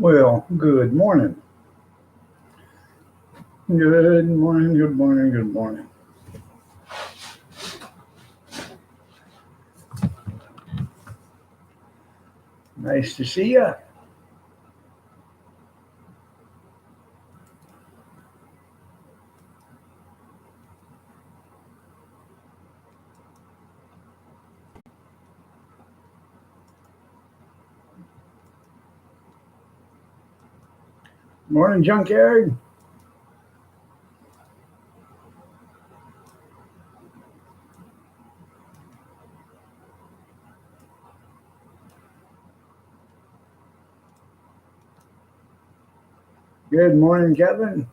Well, good morning. Good morning, good morning, good morning. Nice to see you. Morning, Junkyard. Good morning, Kevin.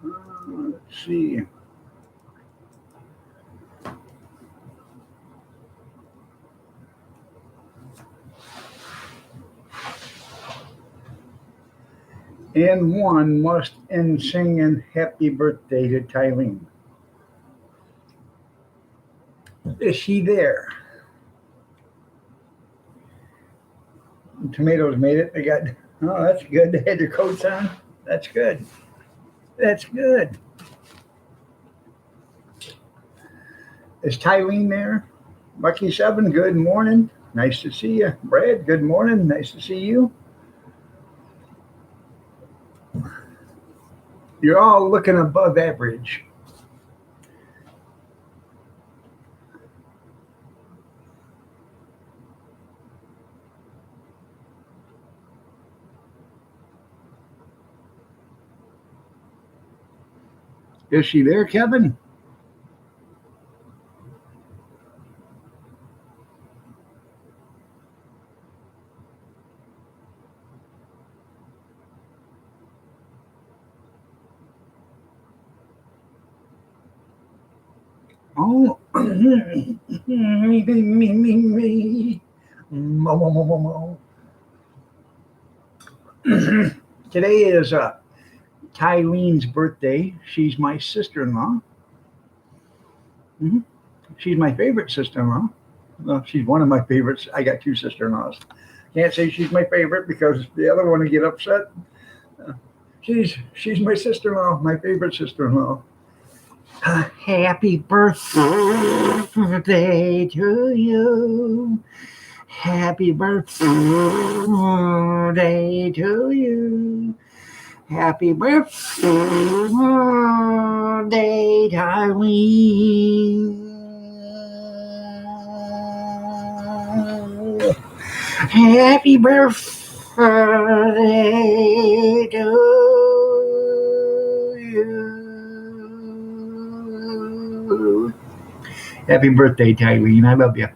Let's see. And one must end singing happy birthday to Tylene. Is she there? Tomatoes made it. They got, oh, that's good. They had their coats on. That's good. That's good. Is Tylene there? Bucky Seven, good morning. Nice to see you. Brad, good morning. Nice to see you. You're all looking above average. Is she there, Kevin? Oh, me. Mo, mo, mo, mo, mo. Today is Tylene's birthday. She's my sister-in-law. Mhm. She's my favorite sister-in-law. Well, she's one of my favorites. I got two sister-in-laws. Can't say she's my favorite because the other one would get upset. Uh, she's my sister-in-law, my favorite sister-in-law. Happy birthday to you. Happy birthday to you. Happy birthday, Darlene. Happy birthday to you. Happy birthday, Tylene. I love you.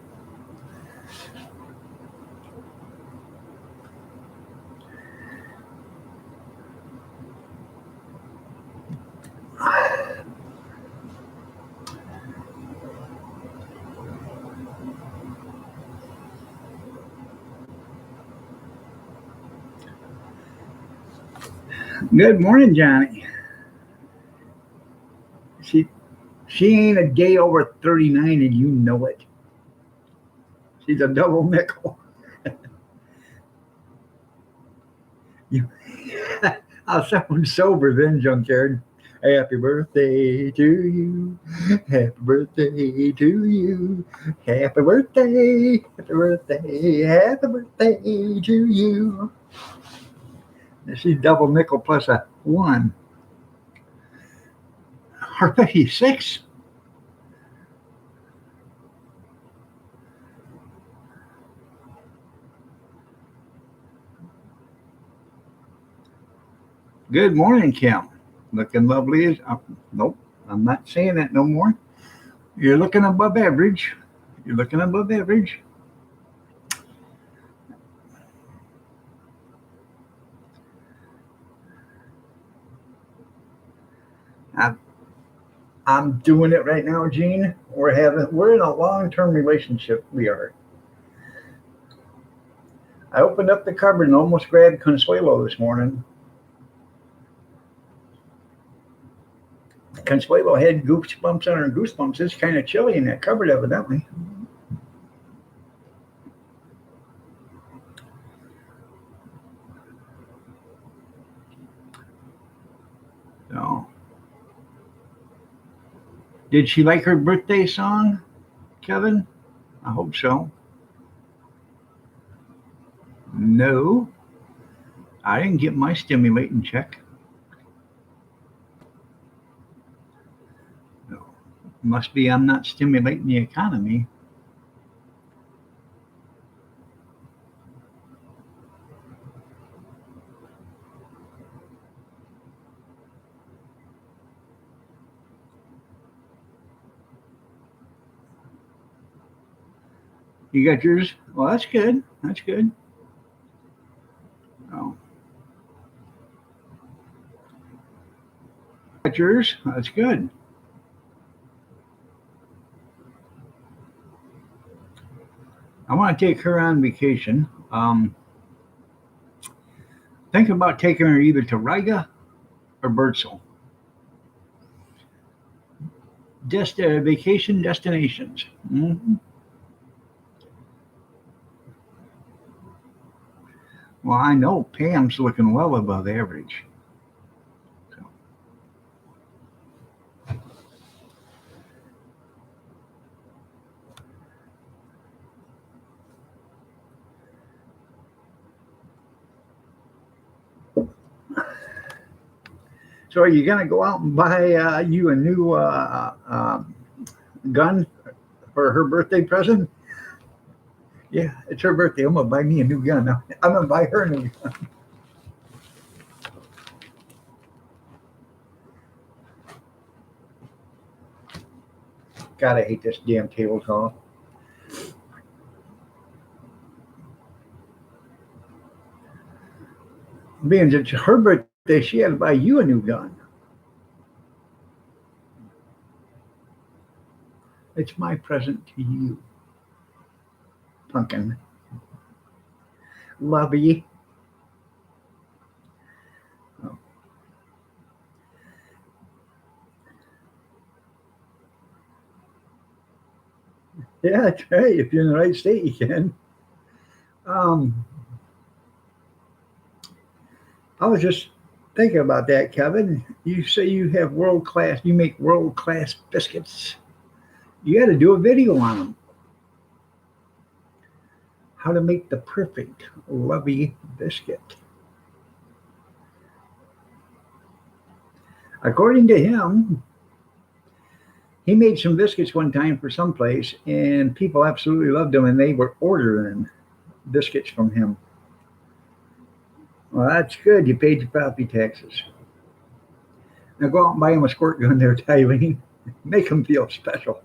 Good morning, Johnny. She she ain't a day over 39 and you know it. She's a double nickel. You, I'll sound sober then, Junkyard. Happy birthday to you. Happy birthday to you. Happy birthday. Happy birthday. Happy birthday to you. This is double nickel plus a one. Or 56. Good morning, Kim. Looking lovely as nope, I'm not saying that no more. You're looking above average. You're looking above average. I'm, I'm doing it right now, Gene. We're in a long term relationship. We are. I opened up the cupboard and almost grabbed Consuelo this morning. Consuelo had goosebumps on her goosebumps. It's kind of chilly in that cupboard, evidently. So, did she like her birthday song, Kevin? I hope so. No, I didn't get my stimulating check. No, must be I'm not stimulating the economy. You got yours? Well, that's good. That's good. Oh, got yours? That's good. I want to take her on vacation. Think about taking her either to Riga or Bertzel. Vacation destinations. Mm-hmm. Well, I know Pam's looking well above average. So are you going to go out and buy you a new gun for her birthday present? Yeah, it's her birthday. I'm going to buy me a new gun. I'm going to buy her a new gun. God, I hate this damn tabletop. Being it's her birthday, she had to buy you a new gun. It's my present to you, pumpkin. Love you. Oh. Yeah, that's right. If you're in the right state, you can. I was just thinking about that, Kevin. You say you have world class, you make world class biscuits. You got to do a video on them. How to make the perfect lovey biscuit. According to him, he made some biscuits one time for some place, and people absolutely loved them, and they were ordering biscuits from him. Well, that's good. You paid your property taxes. Now go out and buy him a squirt gun there, Tyrene. Make him feel special.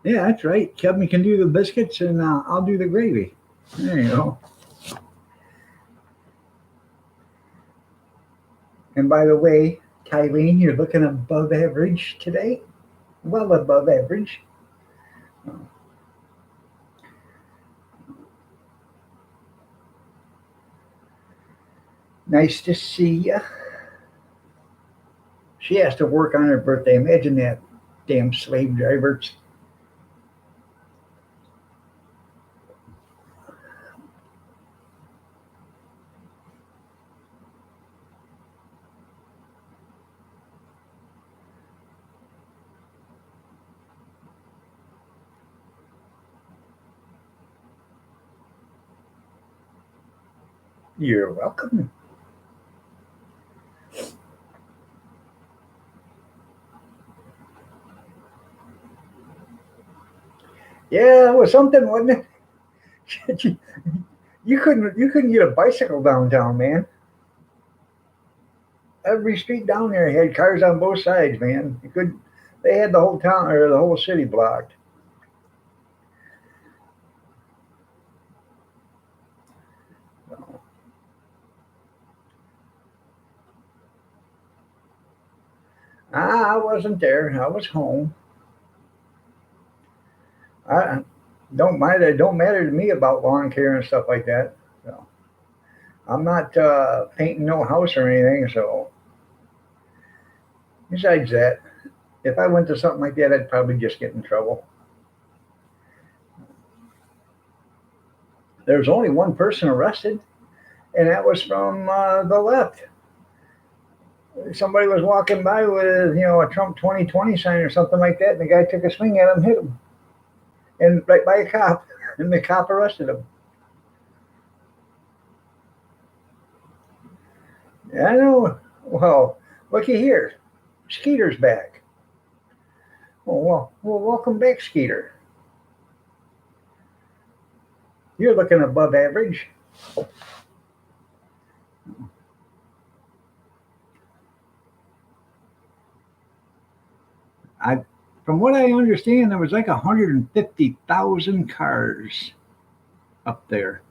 Yeah, that's right. Kevin can do the biscuits, and I'll do the gravy. There you go. And by the way, Tyrene, you're looking above average today. Well above average. Nice to see you. She has to work on her birthday. Imagine that damn slave drivers. You're welcome. Yeah, it was something, wasn't it? You couldn't get a bicycle downtown, man. Every street down there had cars on both sides, man. You could, they had the whole town or the whole city blocked. I wasn't there. I was home. I don't mind. It don't matter to me about lawn care and stuff like that. So I'm not painting no house or anything. So besides that, if I went to something like that, I'd probably just get in trouble. There's only one person arrested, and that was from the left. Somebody was walking by with a Trump 2020 sign or something like that, and the guy took a swing at him, hit him, and right by a cop, and the cop arrested him. Yeah, I know. Well, looky here, Skeeter's back. Well, welcome back, Skeeter. You're looking above average. I, from what I understand, there was like 150,000 cars up there.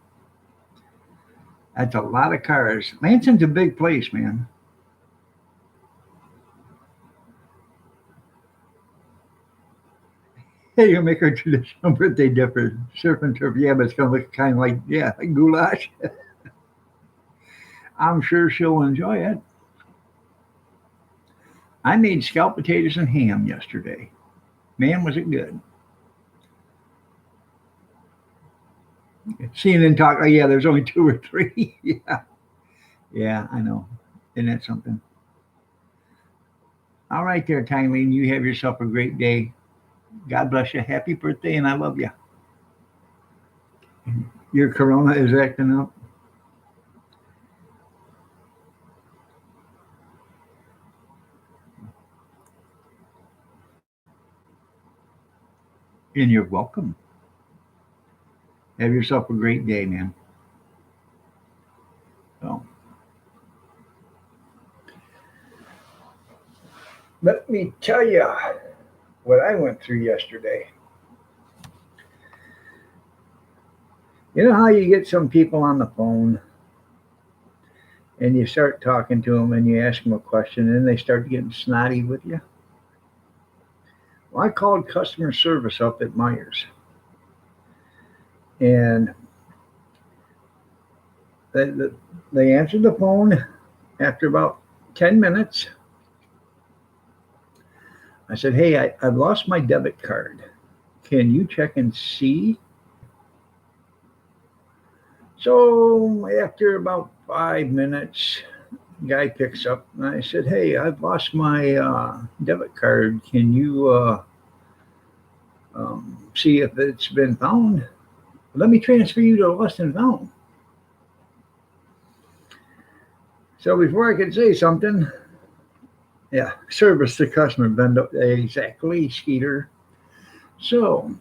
That's a lot of cars. Lansing's a big place, man. Hey, you make our traditional birthday different. Surf and turf, yeah, but it's gonna look kind of like goulash. I'm sure she'll enjoy it. I made scalloped potatoes and ham yesterday. Man, was it good. Seeing and talk. Oh yeah, there's only two or three. Yeah, yeah, I know. Isn't that something? All right, there, Tylene. You have yourself a great day. God bless you. Happy birthday, and I love you. Your corona is acting up, and you're welcome. Have yourself a great day, man. So, let me tell you what I went through yesterday. You know how you get some people on the phone and you start talking to them and you ask them a question and they start getting snotty with you? Well, I called customer service up at Myers and they, they answered the phone after about 10 minutes. I said, "Hey, I've lost my debit card. Can you check and see?" So after about 5 minutes, guy picks up and I said, "Hey, I've lost my debit card. Can you see if it's been found? Let me transfer you to lost and found." So before I could say something, yeah, service to customer, bend up, exactly, Skeeter. So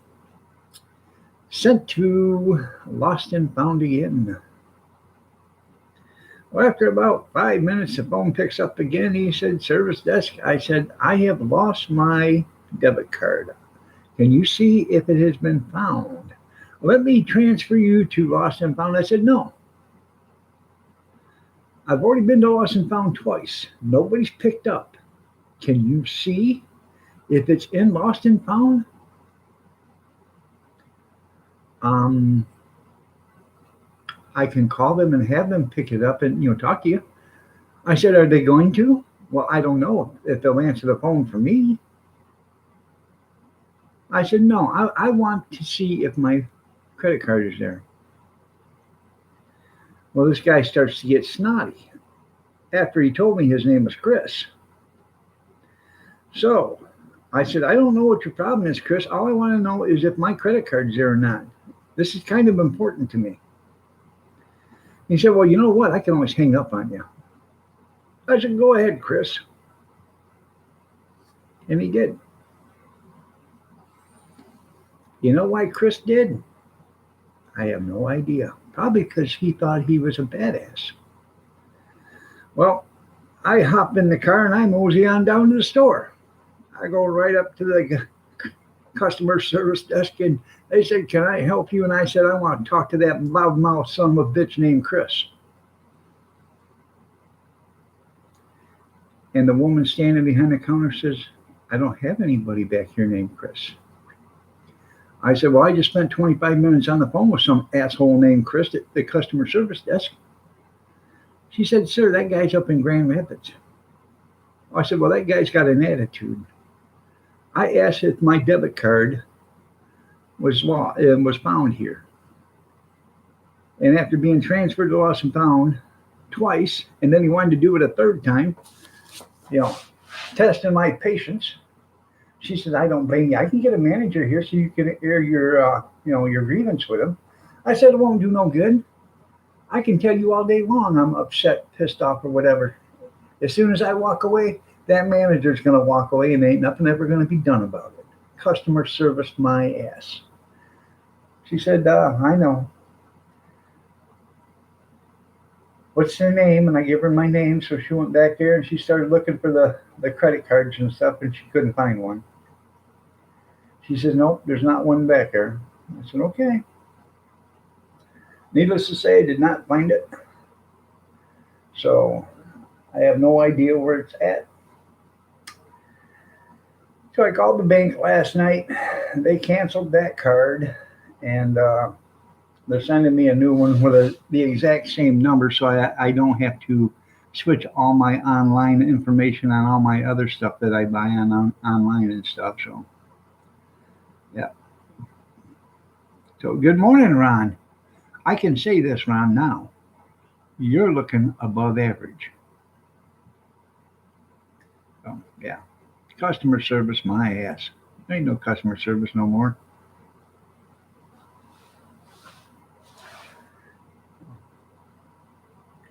sent to lost and found again. Well, after about 5 minutes, the phone picks up again. He said, "Service desk." I said, "I have lost my debit card. Can you see if it has been found? Let me transfer you to lost and found." I said, "No, I've already been to lost and found twice. Nobody's picked up. Can you see if it's in lost and found?" Um, I can call them and have them pick it up and talk to you. I said, "Are they going to?" "Well, I don't know if they'll answer the phone for me." I said, "No, I want to see if my credit card is there." Well, this guy starts to get snotty after he told me his name was Chris. So I said, "I don't know what your problem is, Chris. All I want to know is if my credit card's there or not. This is kind of important to me." He said, "Well, you know what? I can always hang up on you." I said, "Go ahead, Chris." And he did. You know why Chris did? I have no idea. Probably because he thought he was a badass. Well, I hop in the car and I mosey on down to the store. I go right up to the customer service desk and they said, "Can I help you?" And I said, "I want to talk to that loudmouth son of a bitch named Chris." And the woman standing behind the counter says, "I don't have anybody back here named Chris." I said, "Well, I just spent 25 minutes on the phone with some asshole named Chris at the customer service desk." She said, "Sir, that guy's up in Grand Rapids." I said, "Well, that guy's got an attitude." I asked if my debit card was found here. And after being transferred to Lost and Found twice, and then he wanted to do it a third time, you know, testing my patience. She said, "I don't blame you. I can get a manager here so you can air your grievance with him." I said, "It won't do no good. I can tell you all day long I'm upset, pissed off, or whatever. As soon as I walk away, that manager's going to walk away and ain't nothing ever going to be done about it. Customer service my ass." She said, "I know. What's their name?" And I gave her my name. So she went back there and she started looking for the credit cards and stuff, and she couldn't find one. She says, "Nope, there's not one back there." I said, "Okay." Needless to say, I did not find it. So I have no idea where it's at. So I called the bank last night. They canceled that card, and they're sending me a new one with the exact same number, so I don't have to switch all my online information on all my other stuff that I buy online and stuff. So, yeah. So, good morning, Ron. I can say this, Ron, now. You're looking above average. So, yeah. Customer service, my ass. There ain't no customer service no more.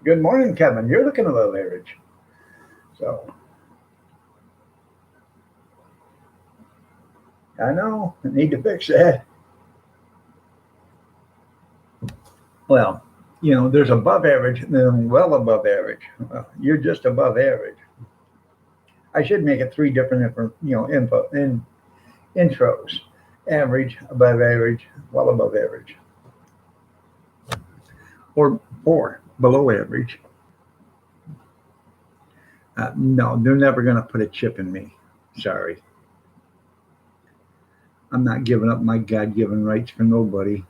Good morning, Kevin. You're looking above average. So, I know. I need to fix that. Well, there's above average and then well above average. Well, you're just above average. I should make it three different, info in intros: average, above average, well above average, or below average. No, they're never going to put a chip in me. Sorry, I'm not giving up my God-given rights for nobody.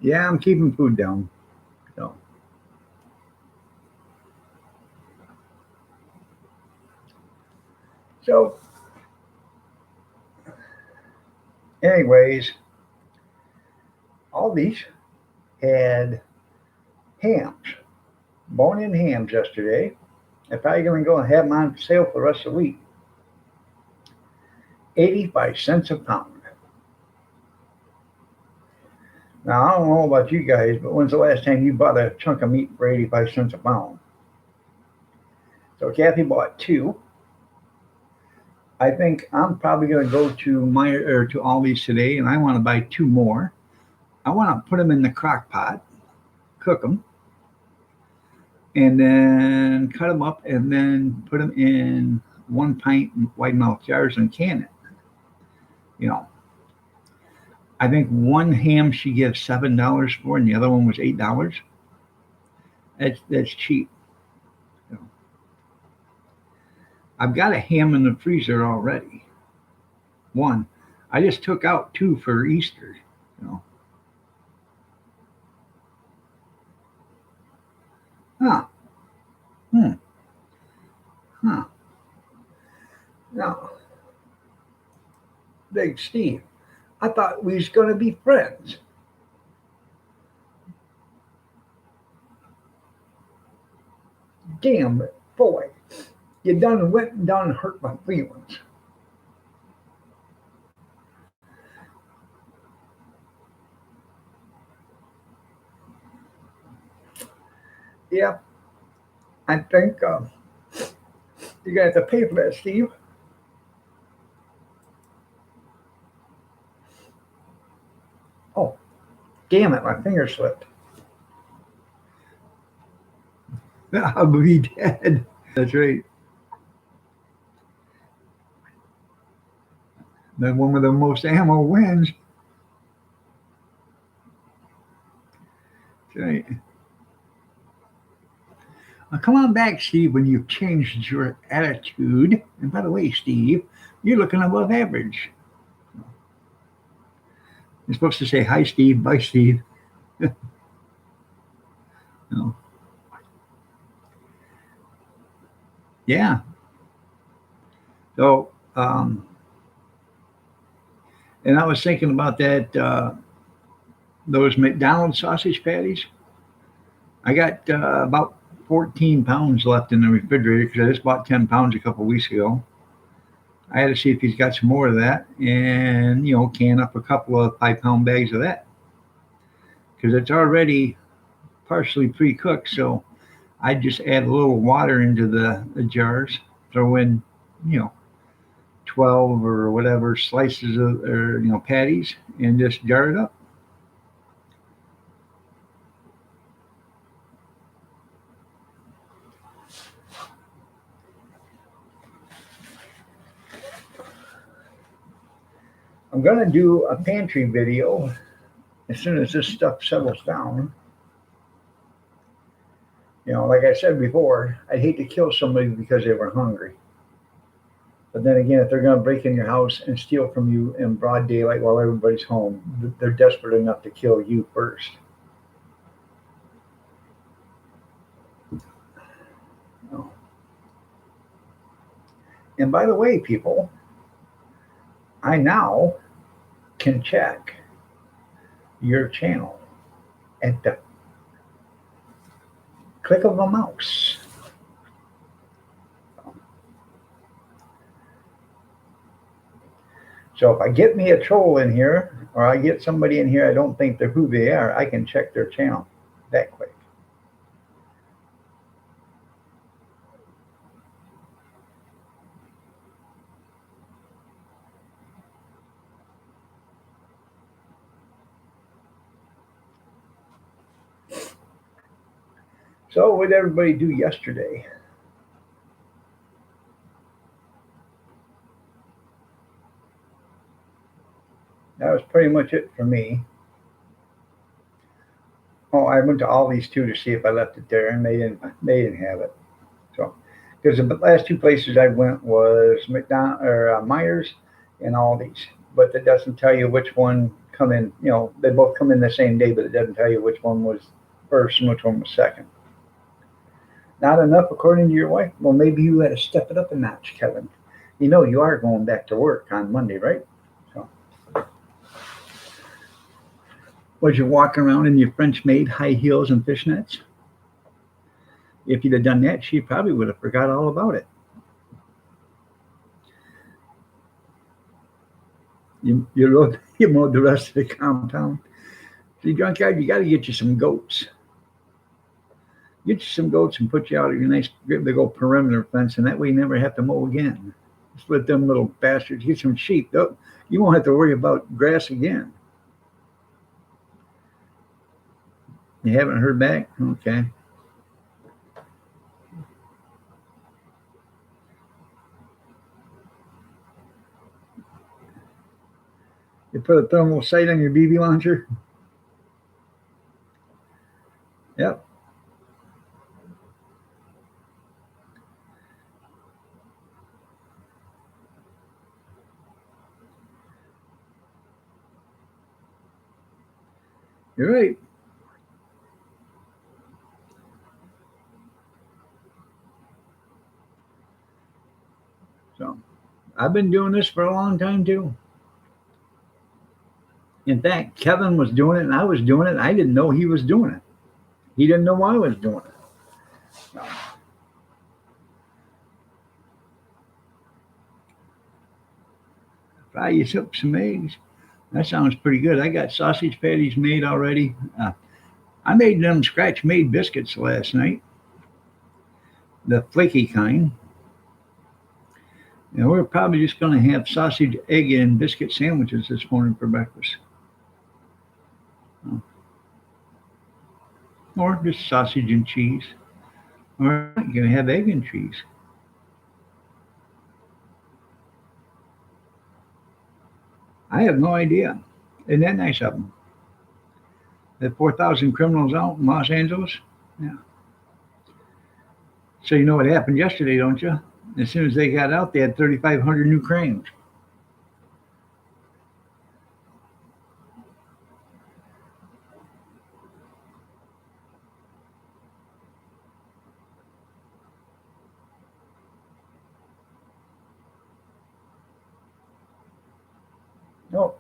Yeah, I'm keeping food down. So, so anyways, all these had hams, bone-in hams yesterday. They're probably going to go and have them on sale for the rest of the week. 85 cents a pound. Now, I don't know about you guys, but when's the last time you bought a chunk of meat for 85 cents a pound? So Kathy bought two. I think I'm probably going to go to to Aldi's today, and I want to buy two more. I want to put them in the crock pot, cook them, and then cut them up, and then put them in 1 pint wide mouth jars and can it. You know, I think one ham she gives $7 for, and the other one was $8. That's cheap. You know, I've got a ham in the freezer already. One, I just took out two for Easter. You know, huh? Hmm. Huh? Now, Big Steve, I thought we was gonna be friends. Damn it, boy! You done went and done hurt my feelings. Yeah, I think you're gonna have to pay for that, Steve. Oh, Damn it, my finger slipped. I'll be dead. That's right. The one with the most ammo wins. That's right. Now come on back, Steve, when you've changed your attitude. And by the way, Steve, you're looking above average. You're supposed to say, hi, Steve. Bye, Steve. No. Yeah. So, and I was thinking about that, those McDonald's sausage patties. I got about 14 pounds left in the refrigerator because I just bought 10 pounds a couple weeks ago. I had to see if he's got some more of that and, can up a couple of 5 pound bags of that because it's already partially pre cooked. So I just add a little water into the jars, throw in, you know, 12 or whatever slices of, or, patties and just jar it up. I'm going to do a pantry video as soon as this stuff settles down. Like I said before, I'd hate to kill somebody because they were hungry. But then again, if they're going to break in your house and steal from you in broad daylight while everybody's home, they're desperate enough to kill you first. And by the way, people, I now can check your channel at the click of a mouse. So if I get me a troll in here, or I get somebody in here I don't think they're who they are, I can check their channel that quick. So what did everybody do yesterday? That was pretty much it for me. Oh, I went to Aldi's too to see if I left it there, and they didn't have it. So, because the last two places I went was McDonald or Myers and Aldi's, but it doesn't tell you which one come in. They both come in the same day, but it doesn't tell you which one was first and which one was second. Not enough, according to your wife. Well, maybe you had to step it up a notch, Kevin. You are going back to work on Monday, right? So, was you walking around in your French-made high heels and fishnets? If you'd have done that, she probably would have forgot all about it. You mowed the rest of the compound. See, junkyard, you got to get you some goats. Get you some goats and put you out of your nice big old perimeter fence, and that way you never have to mow again. Just let them little bastards get some sheep. You won't have to worry about grass again. You haven't heard back? Okay. You put a thermal sight on your BB launcher? Yep. You're right. So, I've been doing this for a long time too. In fact, Kevin was doing it and I was doing it. And I didn't know he was doing it. He didn't know I was doing it. So, fry you up some eggs. That sounds pretty good. I got sausage patties made already. I made them scratch-made biscuits last night, the flaky kind. And we're probably just going to have sausage, egg, and biscuit sandwiches this morning for breakfast. or just sausage and cheese. Or you can have egg and cheese. I have no idea. Isn't that nice of them? The 4,000 criminals out in Los Angeles. Yeah. So you know what happened yesterday, don't you? As soon as they got out, they had 3,500 new crimes. Oh,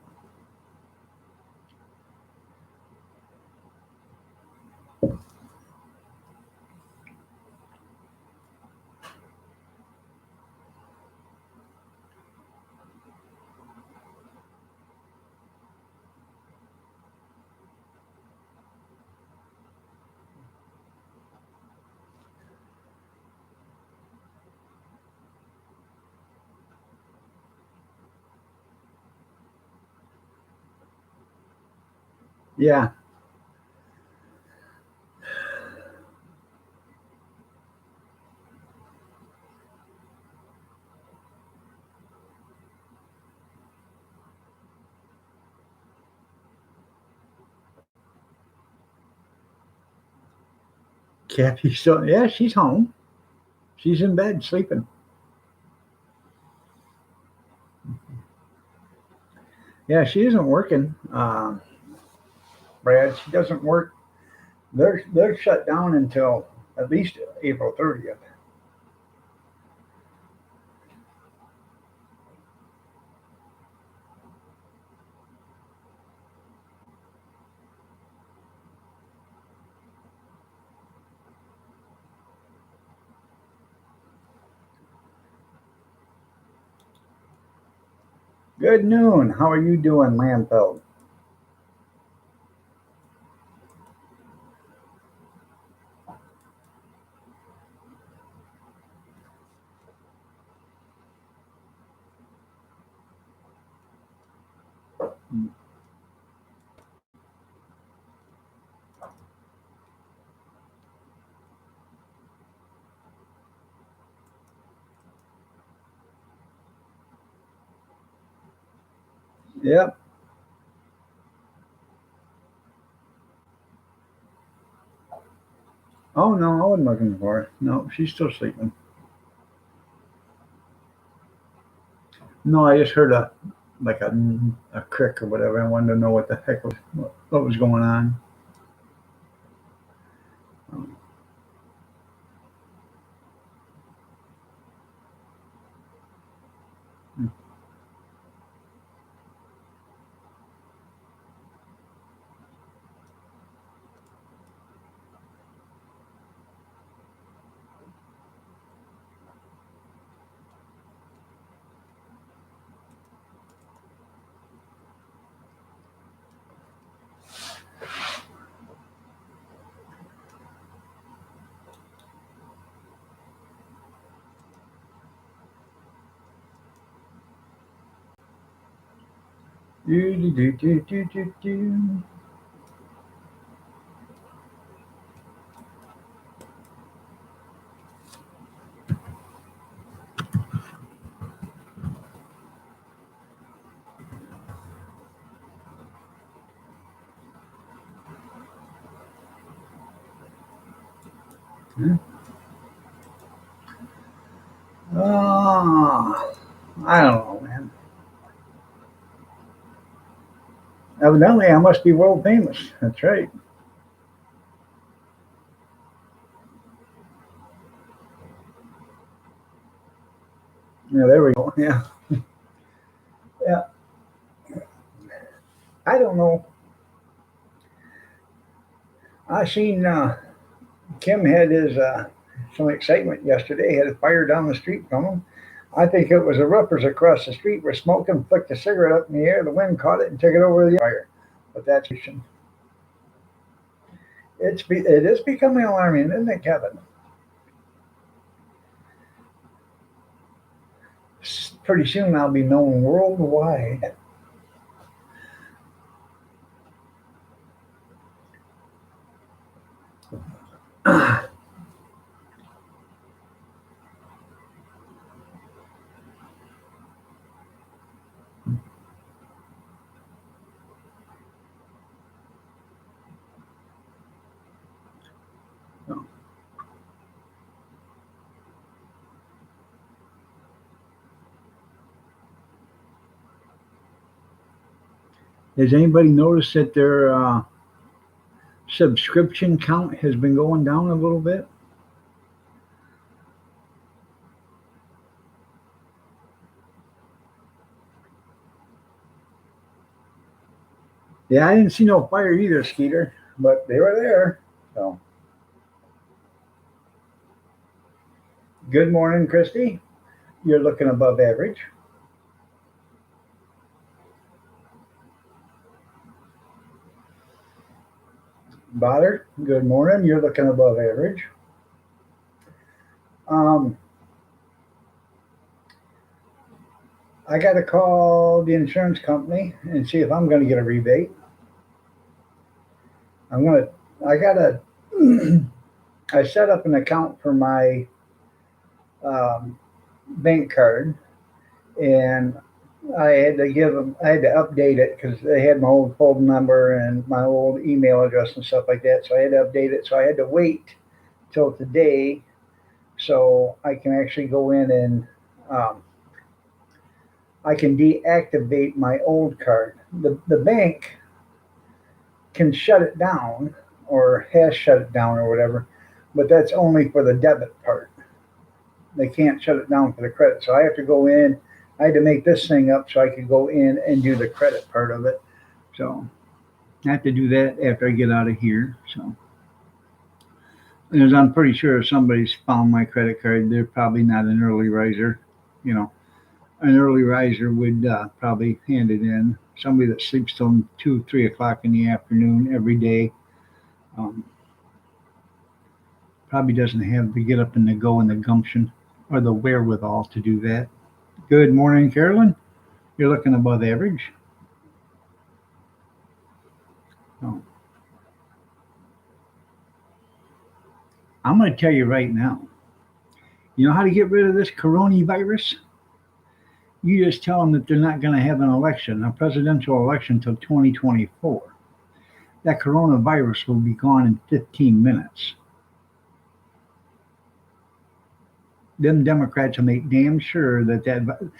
yeah. Kathy still, yeah, she's home. She's in bed sleeping. Yeah, she isn't working. Brad, she doesn't work. They're shut down until at least April 30th. Good noon. How are you doing, Lanfeld? Yep. Oh no, I wasn't looking for her. No, she's still sleeping. No, I just heard a like a crick or whatever. I wanted to know what the heck was what was going on. Do, do, do, do, do, do, do. Hmm? Oh, I don't know, man. Evidently, I must be world famous. That's right. Yeah, there we go. Yeah, yeah. I don't know. I seen Kim had his some excitement yesterday. Had a fire down the street from him. I think it was the roofers across the street were smoking, flicked a cigarette up in the air. The wind caught it and took it over the fire. But that's it is becoming alarming, isn't it, Kevin? Pretty soon I'll be known worldwide. Has anybody noticed that their subscription count has been going down a little bit? Yeah, I didn't see no fire either, Skeeter, but they were there. So, good morning, Christy. You're looking above average. Bothered. Good morning. You're looking above average. Um, I got to call the insurance company and see if I'm going to get a rebate. I'm going to, I got to, I set up an account for my um, bank card and I had to update it because they had my old phone number and my old email address and stuff like that. So I had to update it. So I had to wait till today so I can actually go in and um, I can deactivate my old card. The bank can shut it down or has shut it down or whatever, but that's only for the debit part. They can't shut it down for the credit. So I have to go in. I had to make this thing up so I could go in and do the credit part of it. So I have to do that after I get out of here. So, because I'm pretty sure if somebody's found my credit card, they're probably not an early riser. You know, an early riser would probably hand it in. Somebody that sleeps till 2, 3 o'clock in the afternoon every day um, probably doesn't have the get up and the go and the gumption or the wherewithal to do that. Good morning, Carolyn. You're looking above average. Oh, I'm going to tell you right now. You know how to get rid of this coronavirus? You just tell them that they're not going to have an election, a presidential election, until 2024. That coronavirus will be gone in 15 minutes. Them Democrats will make damn sure that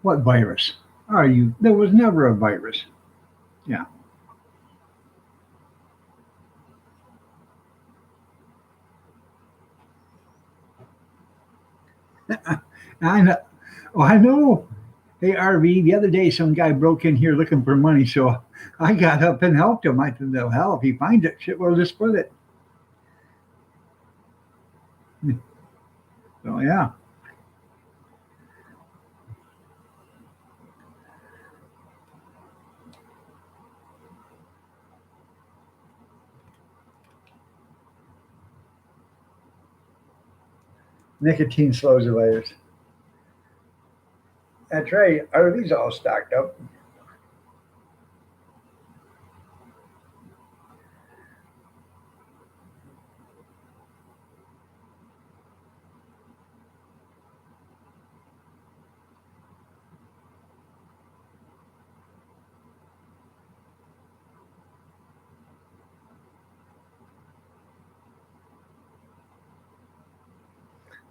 what virus are you? There was never a virus. Yeah, I know. Oh, I know. Hey, RV, the other day some guy broke in here looking for money, so I got up and helped him. I said, "No, hell, if he finds it, shit, we'll just split it." So yeah, nicotine slows the virus. That's right. RV's all stocked up.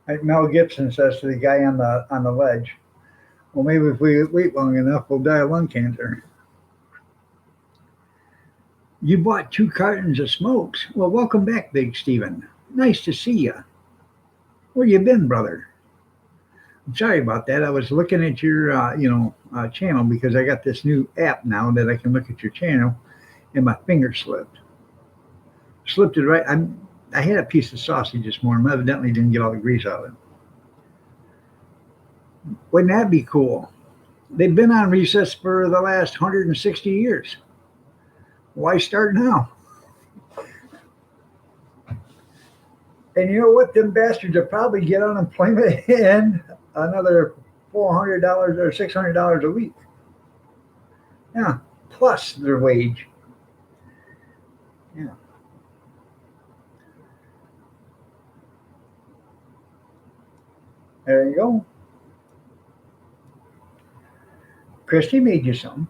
Like Mel Gibson says to the guy on the ledge, "Well, maybe if we wait long enough, we'll die of lung cancer." You bought 2 cartons of smokes. Well, welcome back, Big Steven. Nice to see you. Where you been, brother? I'm sorry about that. I was looking at your, channel because I got this new app now that I can look at your channel, and my finger slipped. Slipped it right. I had a piece of sausage this morning. Evidently, didn't get all the grease out of it. Wouldn't that be cool? They've been on recess for the last 160 years. Why start now? And you know what? Them bastards will probably get unemployment and another $400 or $600 a week. Yeah, plus their wage. Yeah, there you go. Christy made you some.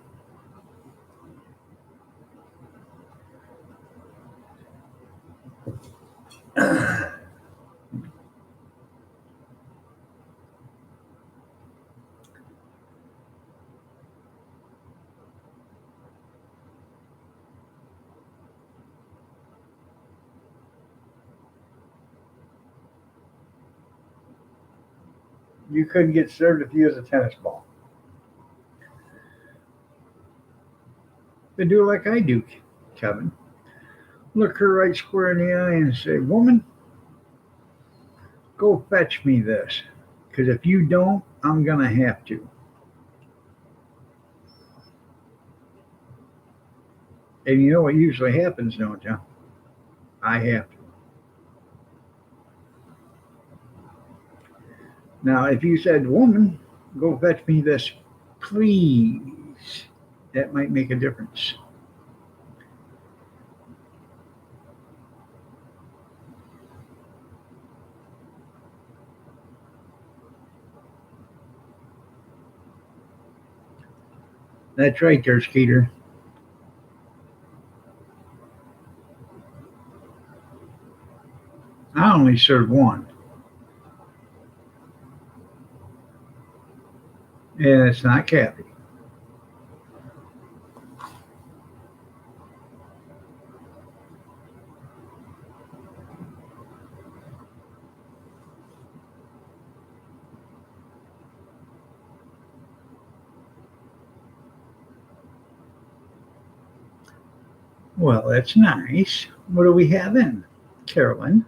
You couldn't get served if you was a tennis ball. But do like I do, Kevin. Look her right square in the eye and say, "Woman, go fetch me this. Because if you don't, I'm going to have to." And you know what usually happens, don't you? I have to. Now, if you said, "Woman, go fetch me this, please," that might make a difference. That's right there, Skeeter. I only serve one, and it's not Kathy. Well, that's nice. What do we have in? Carolyn.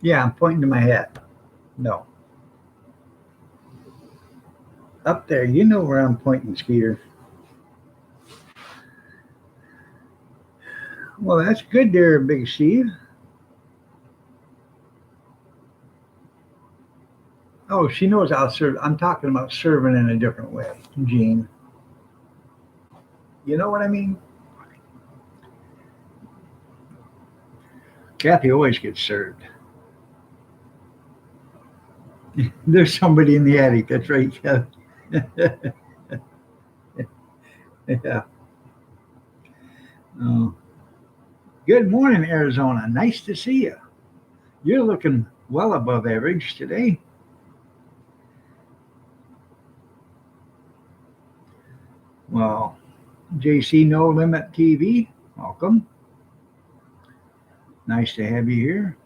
Yeah, I'm pointing to my hat. No. Up there. You know where I'm pointing, Skeeter. Well, that's good there, Big Steve. Oh, she knows I'll serve. I'm talking about serving in a different way, Jean. You know what I mean? Kathy always gets served. There's somebody in the attic. That's right, Kathy. Yeah. Oh. Good morning, Arizona. Nice to see you. You're looking well above average today. Well, JC No Limit TV, welcome. Nice to have you here.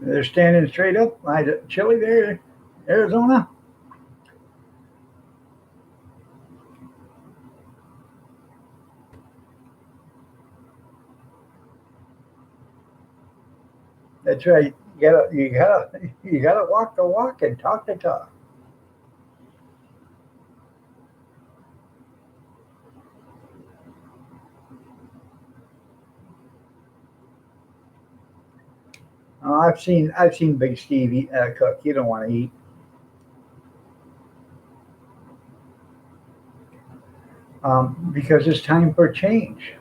They're standing straight up. Chilly there, Arizona. That's right. You gotta walk the walk and talk the talk. I've seen Big Steve cook. You don't want to eat. Because it's time for change.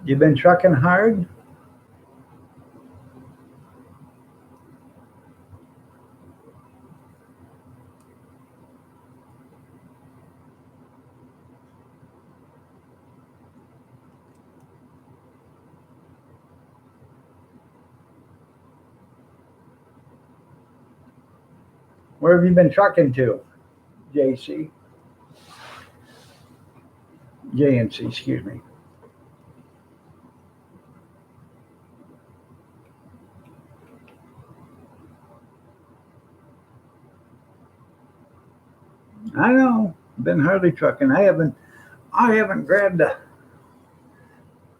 You've been trucking hard. Where have you been trucking to, JC? JNC, excuse me. I know. Been hardly trucking. I haven't grabbed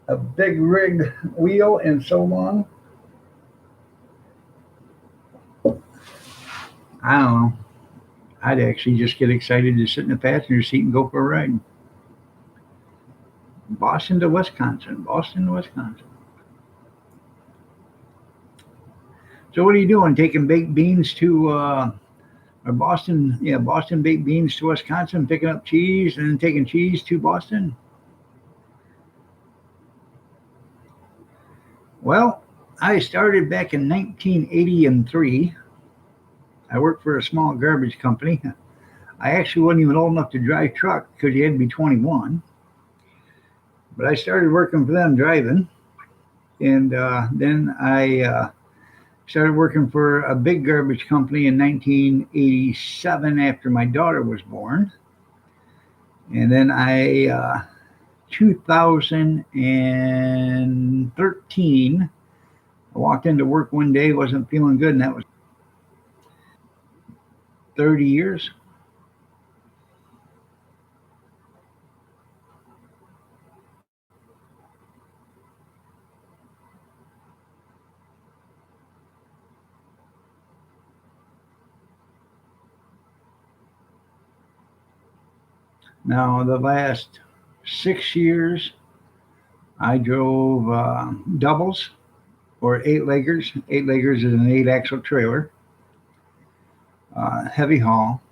a big rig wheel in so long. I don't know. I'd actually just get excited to sit in the passenger seat and go for a ride. Boston to Wisconsin. Boston to Wisconsin. So what are you doing? Taking baked beans to or Boston? Yeah, Boston baked beans to Wisconsin, picking up cheese and then taking cheese to Boston. Well, I started back in 1983. I worked for a small garbage company. I actually wasn't even old enough to drive truck because you had to be 21. But I started working for them driving, and then I started working for a big garbage company in 1987 after my daughter was born. And then 2013, I walked into work one day, wasn't feeling good, and that was 30 years. Now, the last 6 years, I drove doubles or eight leggers. Eight leggers is an eight axle trailer, heavy haul,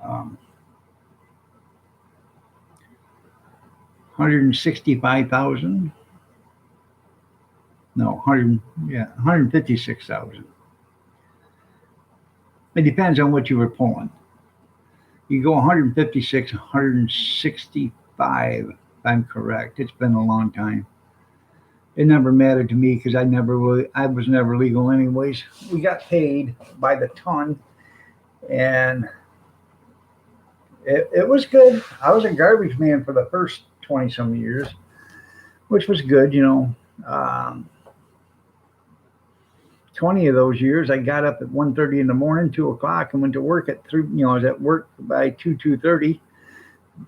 165,000. No, 100, yeah, 156,000. It depends on what you were pulling. You go 156, 165, if I'm correct. It's been a long time. It never mattered to me because I was never legal anyways. We got paid by the ton, and it was good. I was a garbage man for the first 20 some years, which was good. 20 of those years, I got up at 1:30 in the morning, 2 o'clock, and went to work at 3. I was at work by 2:30.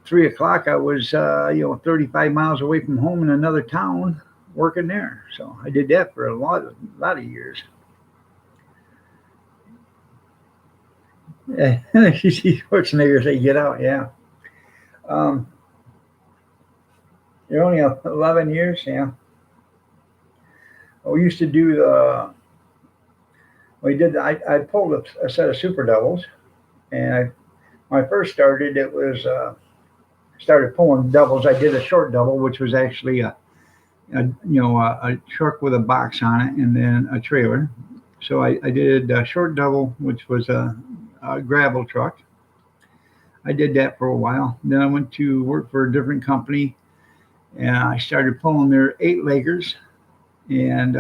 3 o'clock, I was 35 miles away from home in another town working there. So I did that for a lot of years. You see Schwarzenegger say, "Get out!" Yeah. Um, you're only 11 years. Yeah. We used to do the. We did. I pulled a set of super doubles, and when I first started, it was started pulling doubles. I did a short double, which was actually a truck with a box on it, and then a trailer. So I did a short double, which was a gravel truck. I did that for a while. Then I went to work for a different company, and I started pulling their eight leggers. And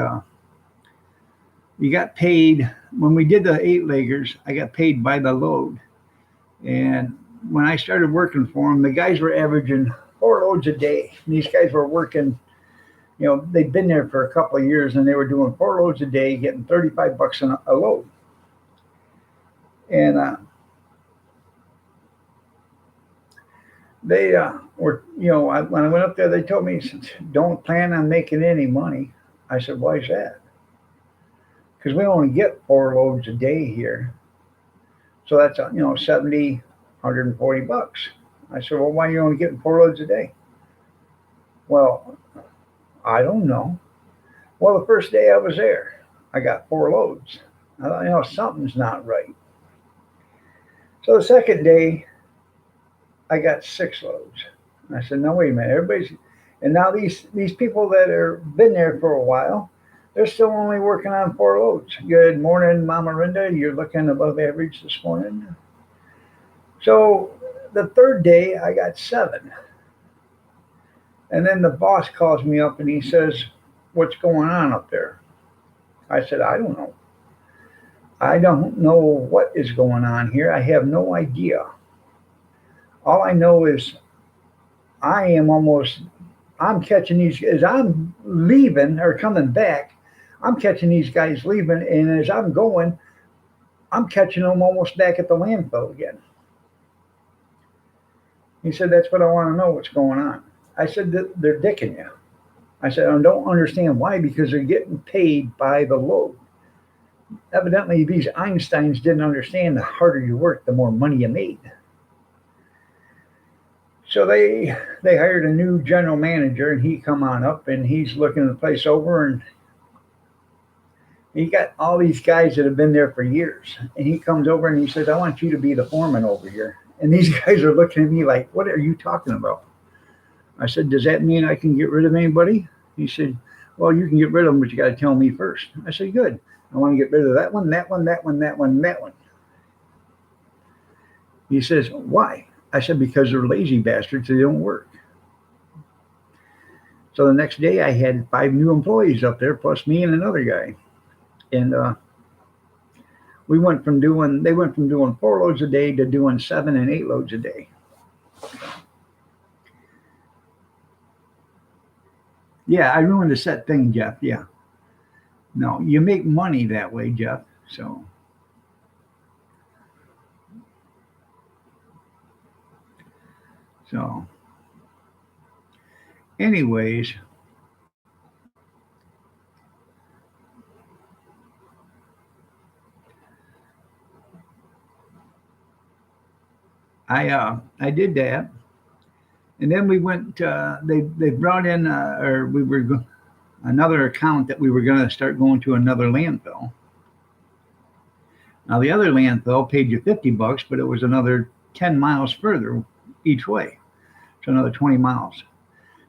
you got paid when we did the eight leggers. I got paid by the load. And when I started working for them, the guys were averaging 4 loads a day. And these guys were working. They'd been there for a couple of years, and they were doing 4 loads a day, getting $35 a load. And they were, when I went up there, they told me, "Don't plan on making any money." I said, "Why is that?" Because we only get 4 loads a day here. So that's, 70, $140. I said, "Well, why are you only getting 4 loads a day?" "Well, I don't know." Well, the first day I was there, I got 4 loads. I thought, something's not right. So the second day, I got 6 loads. I said, "No, wait a minute. And now these people that are been there for a while, they're still only working on 4 loads. Good morning, Mama Rinda. You're looking above average this morning." So the third day, I got 7. And then the boss calls me up and he says, "What's going on up there?" I said, "I don't know. I don't know what is going on here. I have no idea. All I know is I am almost, I'm catching these, as I'm leaving or coming back, I'm catching these guys leaving. And as I'm going, I'm catching them almost back at the landfill again." He said, that's what I want to know, what's going on. I said, they're dicking you. I said, I don't understand why, because they're getting paid by the load. Evidently, these Einsteins didn't understand the harder you work, the more money you made. So they hired a new general manager, and he come on up, and he's looking the place over, and he got all these guys that have been there for years. And he comes over and he says, I want you to be the foreman over here. And these guys are looking at me like, what are you talking about? I said, does that mean I can get rid of anybody? He said, well, you can get rid of them, but you got to tell me first. I said, good. I want to get rid of that one, that one, that one, that one, that one. He says, why? I said, because they're lazy bastards. They don't work. So the next day I had 5 new employees up there, plus me and another guy. And they went from doing 4 loads a day to doing 7 and 8 loads a day. Yeah, I ruined the set thing, Jeff. Yeah. No, you make money that way, Jeff. So anyways, I did that, and then we went. They brought in, or we were another account that we were going to start going to another landfill. Now the other landfill paid you $50, but it was another 10 miles further each way, so another 20 miles.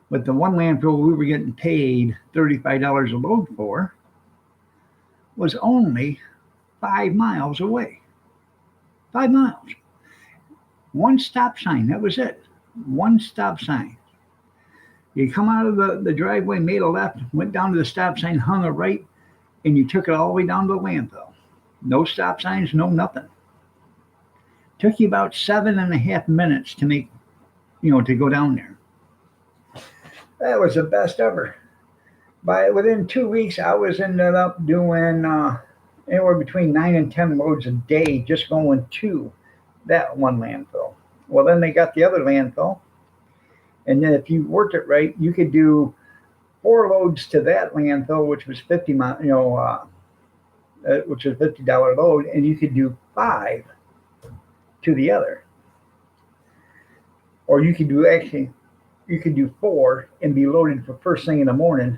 But the one landfill we were getting paid $35 a load for was only 5 miles away. 5 miles. One stop sign. That was it. One stop sign. You come out of the driveway, made a left, went down to the stop sign, hung a right, and you took it all the way down to the landfill. No stop signs, no nothing. Took you about 7.5 minutes to make, to go down there. That was the best ever. Within 2 weeks, I was ended up doing anywhere between 9 and 10 loads a day just going to that one landfill. Well, then they got the other landfill, and then if you worked it right, you could do 4 loads to that landfill, which was which was $50 load, and you could do 5 to the other, or you could do 4 and be loaded for first thing in the morning.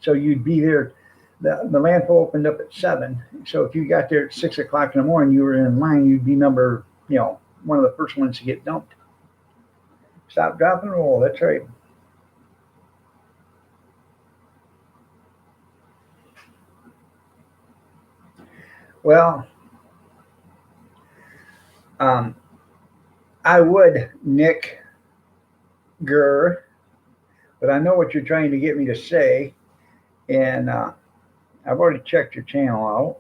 So you'd be there. The landfill opened up at 7. So if you got there at 6 o'clock in the morning, you were in line. You'd be one of the first ones to get dumped. Stop, drop, and roll. That's right. Well, I would, Nick Gurr, but I know what you're trying to get me to say, and I've already checked your channel out.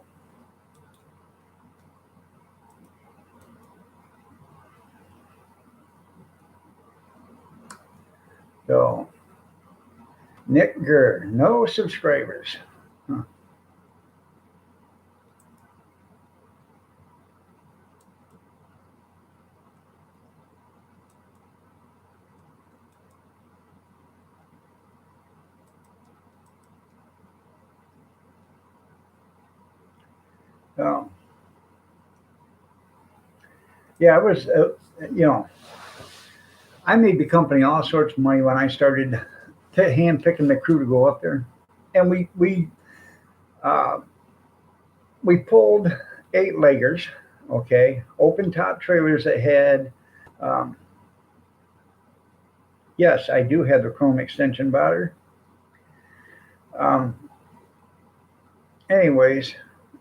So, Nick Gurr, no subscribers. Huh. So, yeah, it was, I made the company all sorts of money when I started hand picking the crew to go up there, and we pulled 8-leggers, okay, open top trailers that had. Yes, I do have the chrome extension body. Anyways,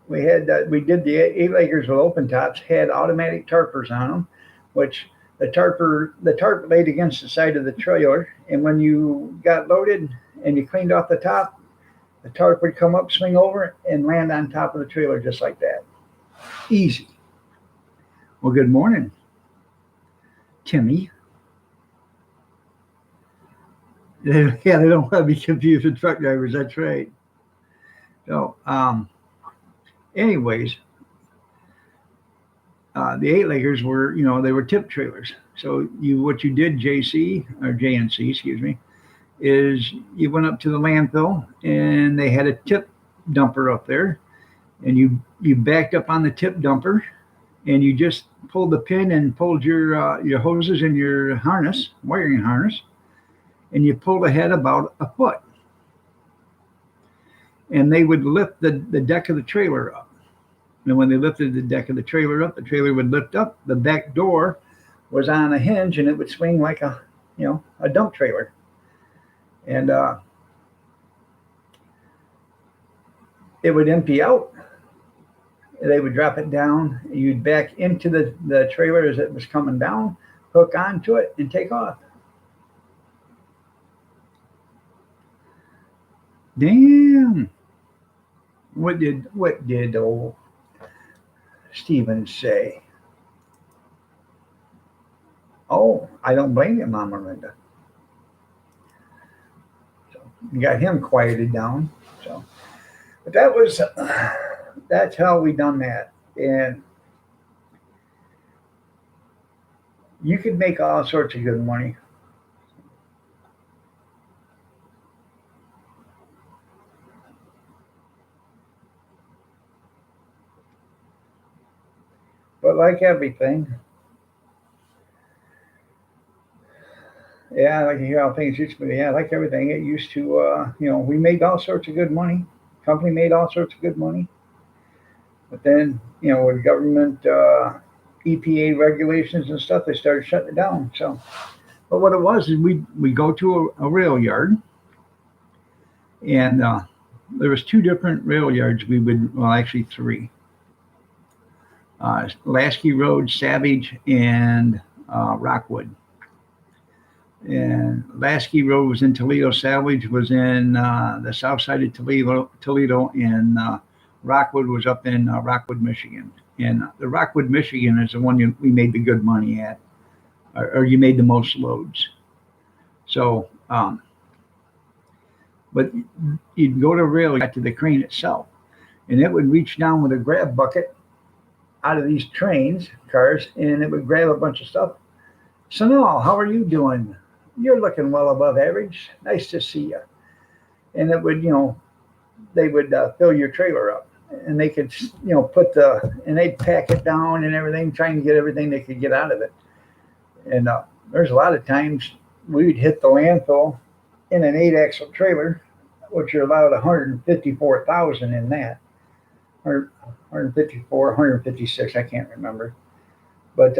we did the 8-leggers with open tops, had automatic tarpers on them, which the tarp laid against the side of the trailer, and when you got loaded and you cleaned off the top, the tarp would come up, swing over, and land on top of the trailer just like that. Easy. Well, good morning, Timmy. Yeah, they don't want to be confused with truck drivers. That's right. So, anyways, the 8-leggers were, they were tip trailers. So what you did, JC or JNC, excuse me, is you went up to the landfill and they had a tip dumper up there, and you backed up on the tip dumper, and you just pulled the pin and pulled your hoses and your harness, wiring harness, and you pulled ahead about a foot, and they would lift the deck of the trailer up. And when they lifted the deck of the trailer up, the trailer would lift up. The back door was on a hinge, and it would swing like a dump trailer. And it would empty out. They would drop it down. You'd back into the trailer as it was coming down, hook onto it, and take off. Damn. What did old Steven say? Oh, I don't blame you, Mama Linda. So you got him quieted down. So, but that's how we done that. And you could make all sorts of good money. But like everything, yeah, like you hear how things used to be. Yeah, like everything, it used to. We made all sorts of good money. Company made all sorts of good money. But then, with government EPA regulations and stuff, they started shutting it down. So, but what it was is we go to a rail yard, and there was two different rail yards. Actually three. Lasky Road, Savage, and Rockwood. And Lasky Road was in Toledo. Savage was in the south side of Toledo, and Rockwood was up in Rockwood, Michigan. And the Rockwood, Michigan is the one we made the good money at, or you made the most loads. So, but you'd go to rail, got to the crane itself, and it would reach down with a grab bucket out of these cars, and it would grab a bunch of stuff. So now, how are you doing? You're looking well above average. Nice to see you. And it would, they would fill your trailer up, and they could, and they'd pack it down and everything, trying to get everything they could get out of it. And there's a lot of times we would hit the landfill in an 8-axle trailer, which are allowed 154,000 in that. 154, 156, I can't remember. But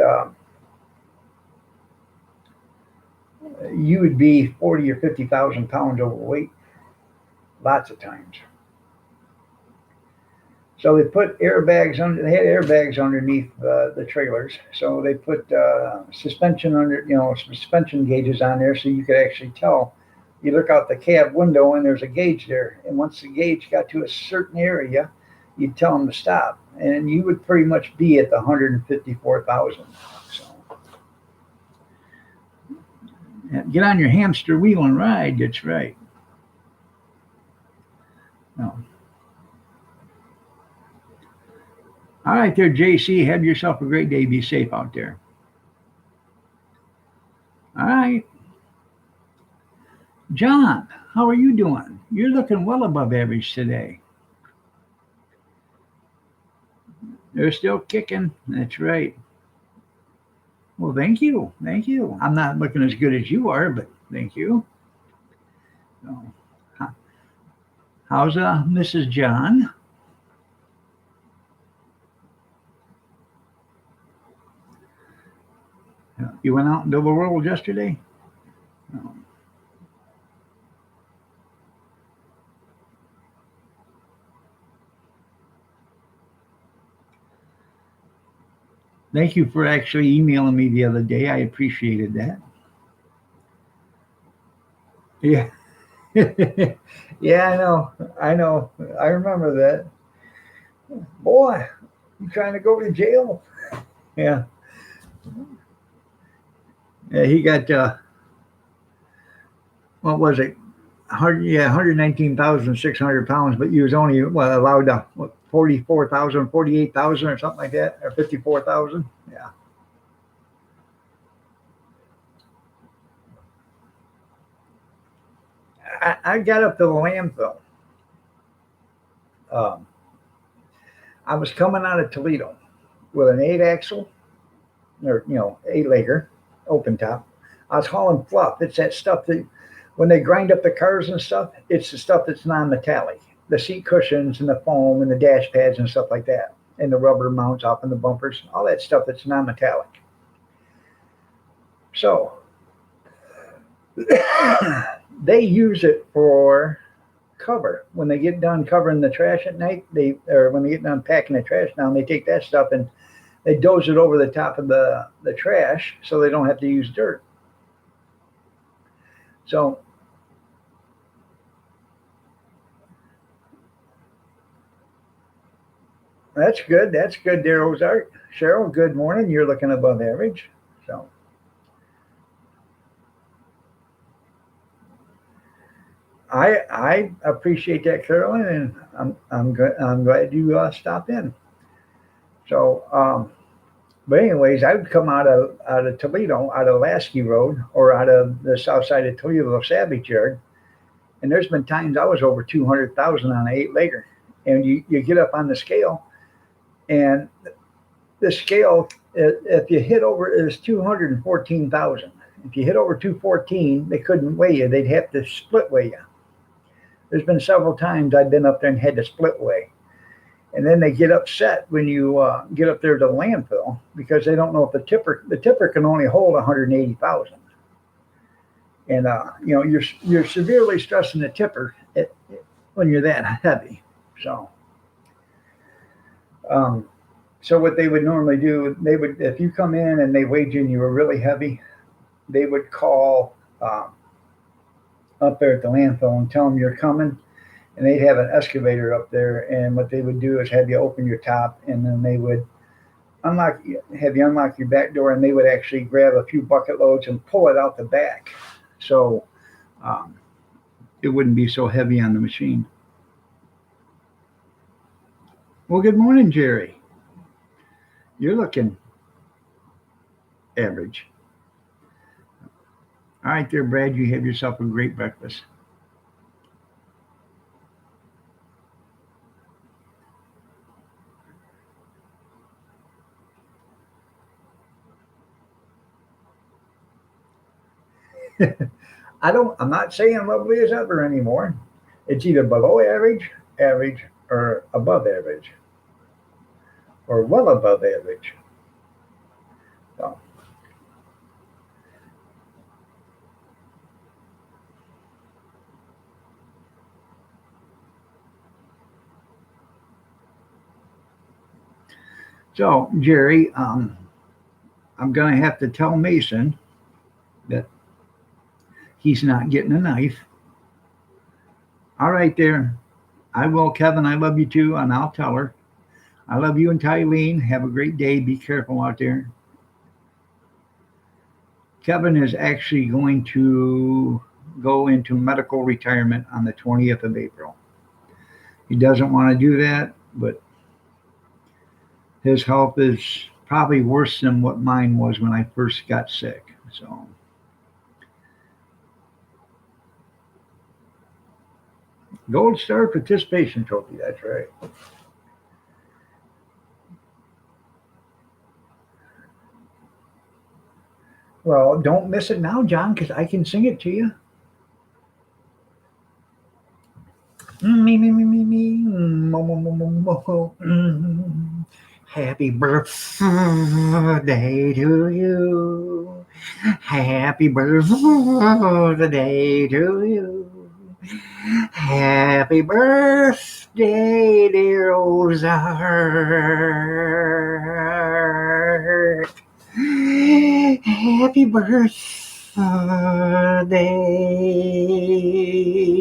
you would be 40 or 50,000 pounds overweight lots of times. So they put airbags they had airbags underneath the trailers. So they put suspension gauges on there, so you could actually tell. You look out the cab window and there's a gauge there. And once the gauge got to a certain area, you'd tell them to stop. And you would pretty much be at the 154,000. So get on your hamster wheel and ride. That's right. No. All right there, JC. Have yourself a great day. Be safe out there. All right. John, how are you doing? You're looking well above average today. They're still kicking. That's right. Well, thank you. Thank you. I'm not looking as good as you are, but thank you. So, how's Mrs. John? You went out in Double World yesterday? No. Thank you for actually emailing me the other day. I appreciated that. Yeah. Yeah, I know. I remember that. Boy, you trying to go to jail? Yeah. Yeah, he got what was it? 119,600 pounds, but you was only allowed 44,000, 48,000 or something like that, or 54,000. Yeah. I got up to the landfill. Um, I was coming out of Toledo with an 8 axle, or 8 legger, open top. I was hauling fluff. It's that stuff that when they grind up the cars and stuff, it's the stuff that's non-metallic. The seat cushions and the foam and the dash pads and stuff like that, and the rubber mounts off in the bumpers, all that stuff that's non-metallic. So they use it for cover. When they get done covering the trash at night, or when they get done packing the trash down, they take that stuff and they doze it over the top of the trash so they don't have to use dirt. So that's good. That's good, dear Ozark. Cheryl, good morning. You're looking above average. So I appreciate that, Carolyn, and I'm glad you stopped in. So but anyways, I would come out of Toledo, out of Lasky Road, or out of the south side of Toledo, Savage Yard, and there's been times I was over 200,000 on an 8 legger, and you get up on the scale, and the scale, if you hit over, is 214,000. If you hit over 214, they couldn't weigh you; they'd have to split weigh you. There's been several times I've been up there and had to split weigh. And then they get upset when you get up there to the landfill because they don't know if the tipper can only hold 180,000, and you're severely stressing the tipper when you're that heavy. So um, so what they would normally do, they would, if you come in and they weighed you and you were really heavy, they would call up there at the landfill and tell them you're coming, and they'd have an excavator up there, and what they would do is have you open your top, and then they would have you unlock your back door, and they would actually grab a few bucket loads and pull it out the back, so um, it wouldn't be so heavy on the machine. Well, good morning, Jerry. You're looking average. All right, there, Brad. You have yourself a great breakfast. I'm not saying lovely as ever anymore. It's either below average, average, or above average, or well above average. So, so Jerry, I'm going to have to tell Mason that he's not getting a knife. All right, there. I will, Kevin. I love you too, and I'll tell her. I love you and Tylene. Have a great day. Be careful out there. Kevin is actually going to go into medical retirement on the 20th of April. He doesn't want to do that, but his health is probably worse than what mine was when I first got sick. So, Gold Star Participation Trophy. That's right. Well, don't miss it now, John, because I can sing it to you. Me, me, me, me, me. Mo, mo, mo, mo, mo. Happy birthday to you. Happy birthday to you. Happy birthday, dear Ozark. Happy birthday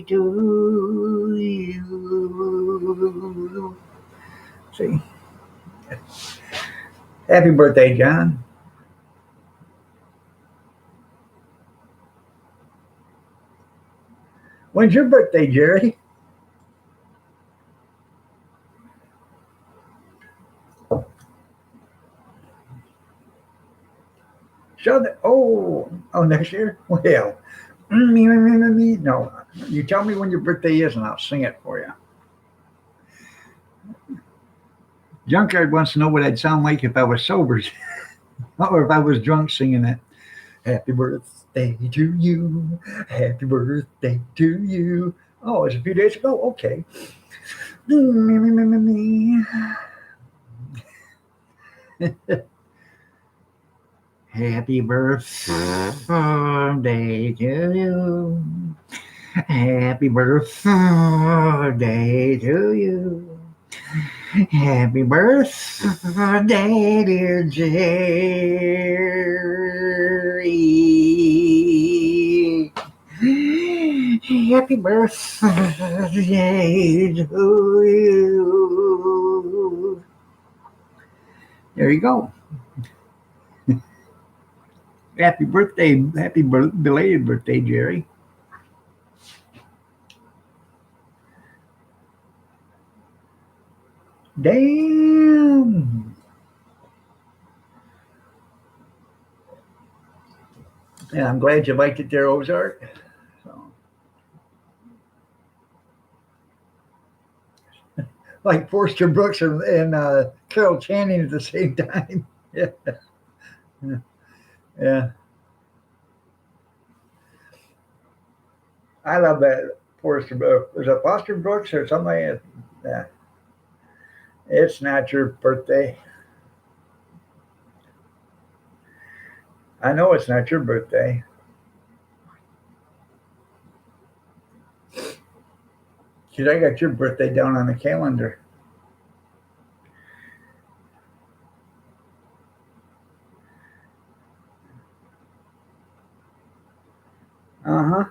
to you. See, happy birthday, John. When's your birthday, Jerry? Show the, oh, next year? Well, Me, me, me, me, me. No, you tell me when your birthday is, and I'll sing it for you. Junkyard wants to know what I'd sound like if I was sober, or if I was drunk singing it. Happy birthday to you. Happy birthday to you. Oh, it's a few days ago. Okay. Me, me, me, me, me. Happy birthday to you. Happy birthday to you. Happy birthday, dear Jerry. Happy birthday to you. There you go. Happy birthday. Happy belated birthday, Jerry. Damn. Yeah, I'm glad you liked it there, Ozark. So, like Forster Brooks and Carol Channing at the same time. Yeah, yeah. I love that Forster Brooks. Was it Foster Brooks or something? Yeah. It's not your birthday. I know it's not your birthday. Because I got your birthday down on the calendar. Uh huh.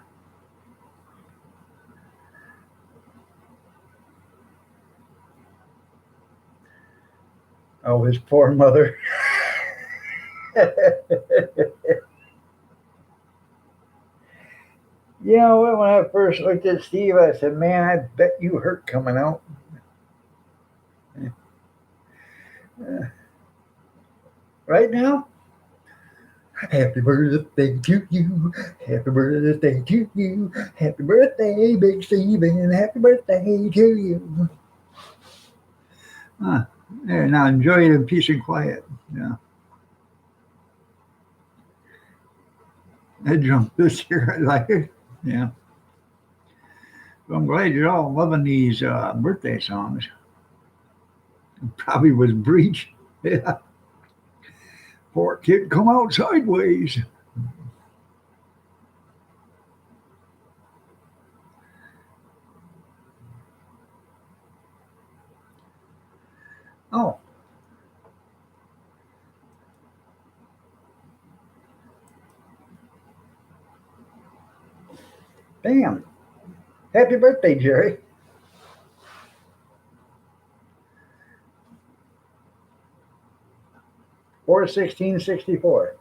Oh, his poor mother. You know what? When I first looked at Steve, I said, "Man, I bet you hurt coming out." Right now, happy birthday to you. Happy birthday to you. Happy birthday, Big Steven. Happy birthday to you. Huh. There, now enjoy it in peace and quiet. Yeah. I drunk this year. I like it. Yeah. Well, I'm glad you're all loving these birthday songs. Probably was Breach. Yeah. Poor kid, come out sideways. Oh, damn. Happy birthday, Jerry. 4/16/64.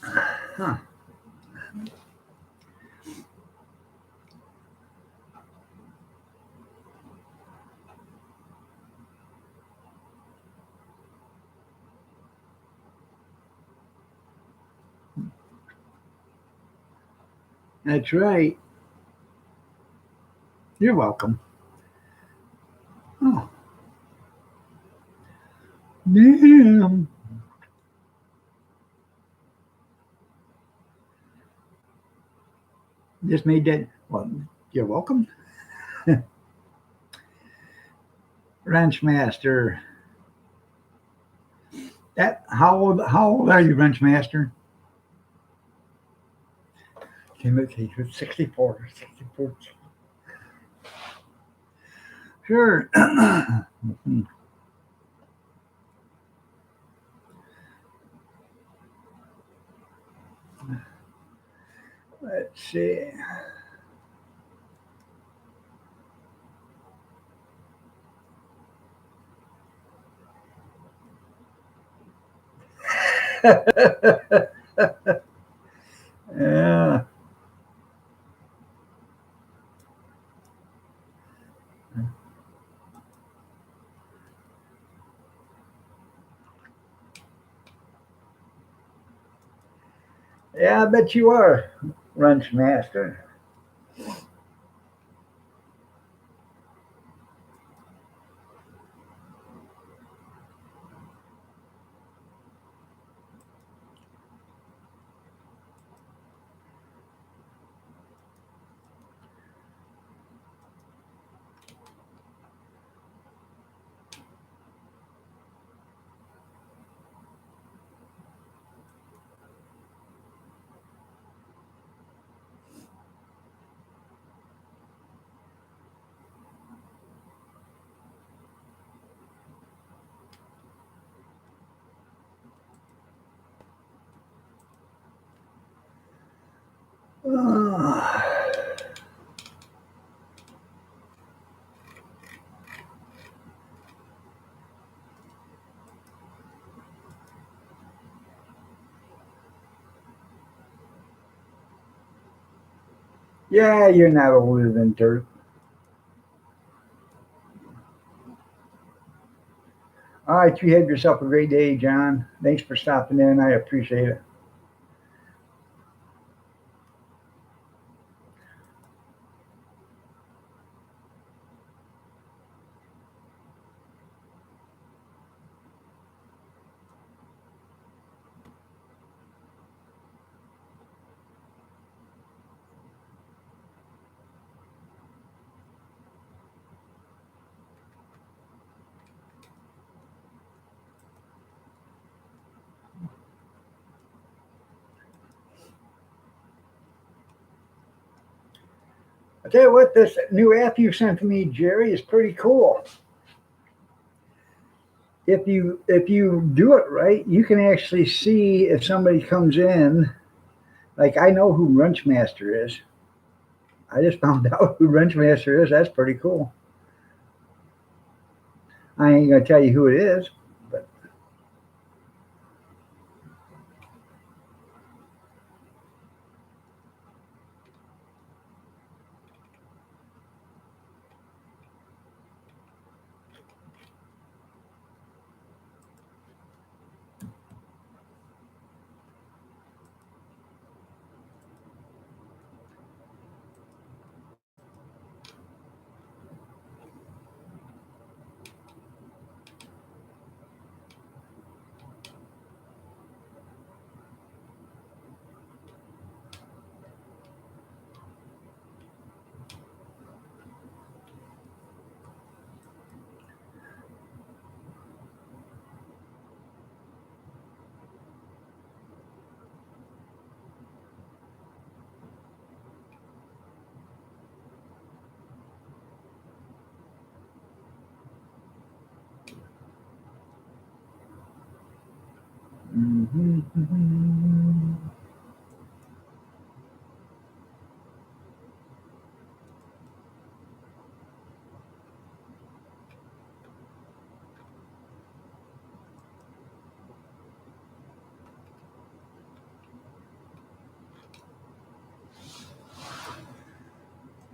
Huh. That's right. You're welcome. Oh, damn. Just made that. Well, you're welcome. Ranch Master. That how old are you, Ranch Master? Timothy, 64. 64. Sure. Let's see. Yeah. Yeah, I bet you are, Wrench Master. Ah. Yeah, you're not older than dirt. All right, you have yourself a great day, John. Thanks for stopping in. I appreciate it. I tell you what, this new app you sent to me, Jerry, is pretty cool. If you do it right, you can actually see if somebody comes in. Like I know who Wrenchmaster is. I just found out who Wrenchmaster is. That's pretty cool. I ain't gonna tell you who it is, but mhm.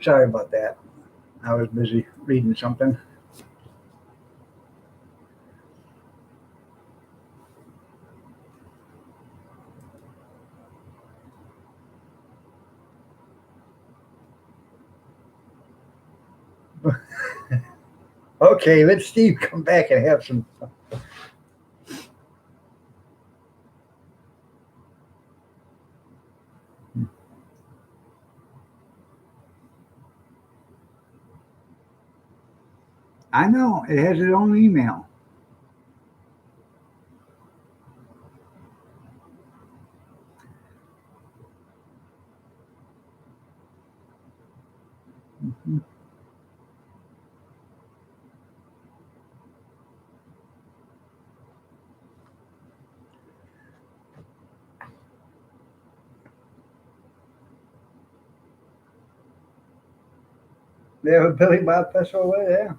Sorry about that. I was busy reading something. Okay, let Steve come back and have some. I know it has its own email. They have a Billy Bob Festival. Yeah.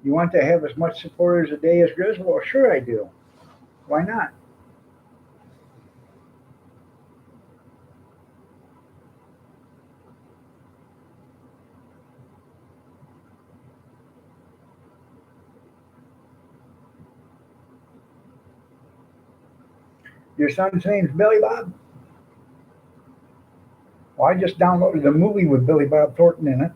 You want to have as much supporters a day as Griswold? Well, sure I do. Why not? Your son's name's Billy Bob? Well, I just downloaded a movie with Billy Bob Thornton in it.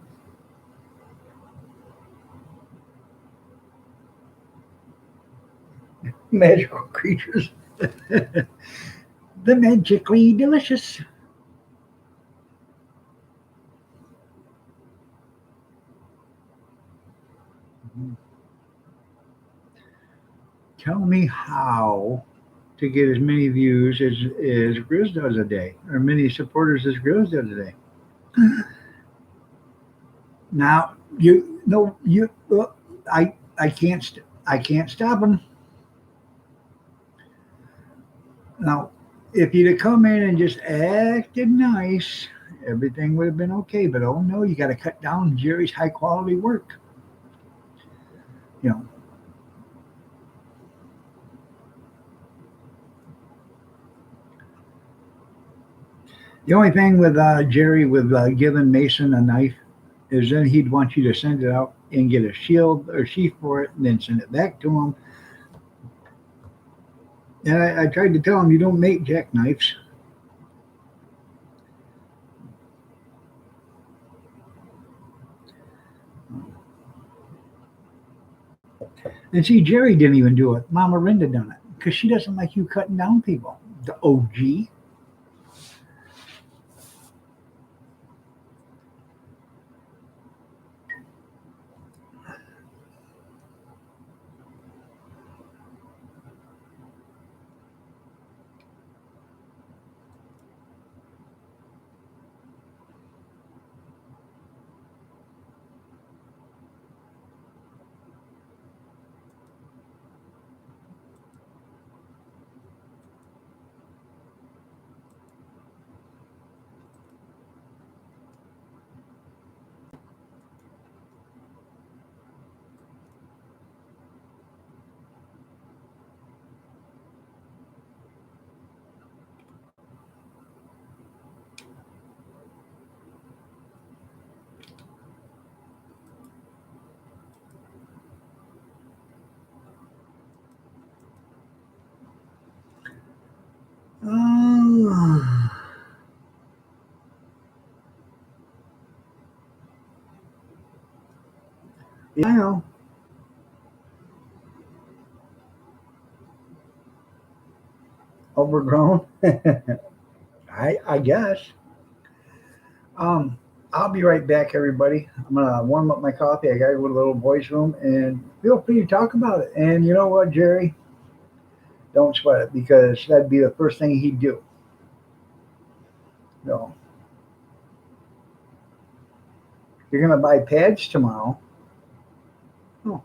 Magical creatures. The magically delicious. Tell me how to get as many views as Grizz does a day, or many supporters as Grizz does a day. Now you no you I can't stop him. Now, if you'd have come in and just acted nice, everything would have been okay. But oh no, you got to cut down Jerry's high quality work. You know, the only thing with Jerry with giving Mason a knife is then he'd want you to send it out and get a shield or sheath for it, and then send it back to him. And I tried to tell him you don't make jackknives. And see, Jerry didn't even do it. Mama Rinda done it because she doesn't like you cutting down people. The OG. Oh, yeah, I know. Overgrown. I guess. Um, I'll be right back, everybody. I'm gonna warm up my coffee. I gotta go to the little boys' room, and feel free to talk about it. And you know what, Jerry? Don't sweat it because that'd be the first thing he'd do. No, you're gonna buy pads tomorrow. Oh,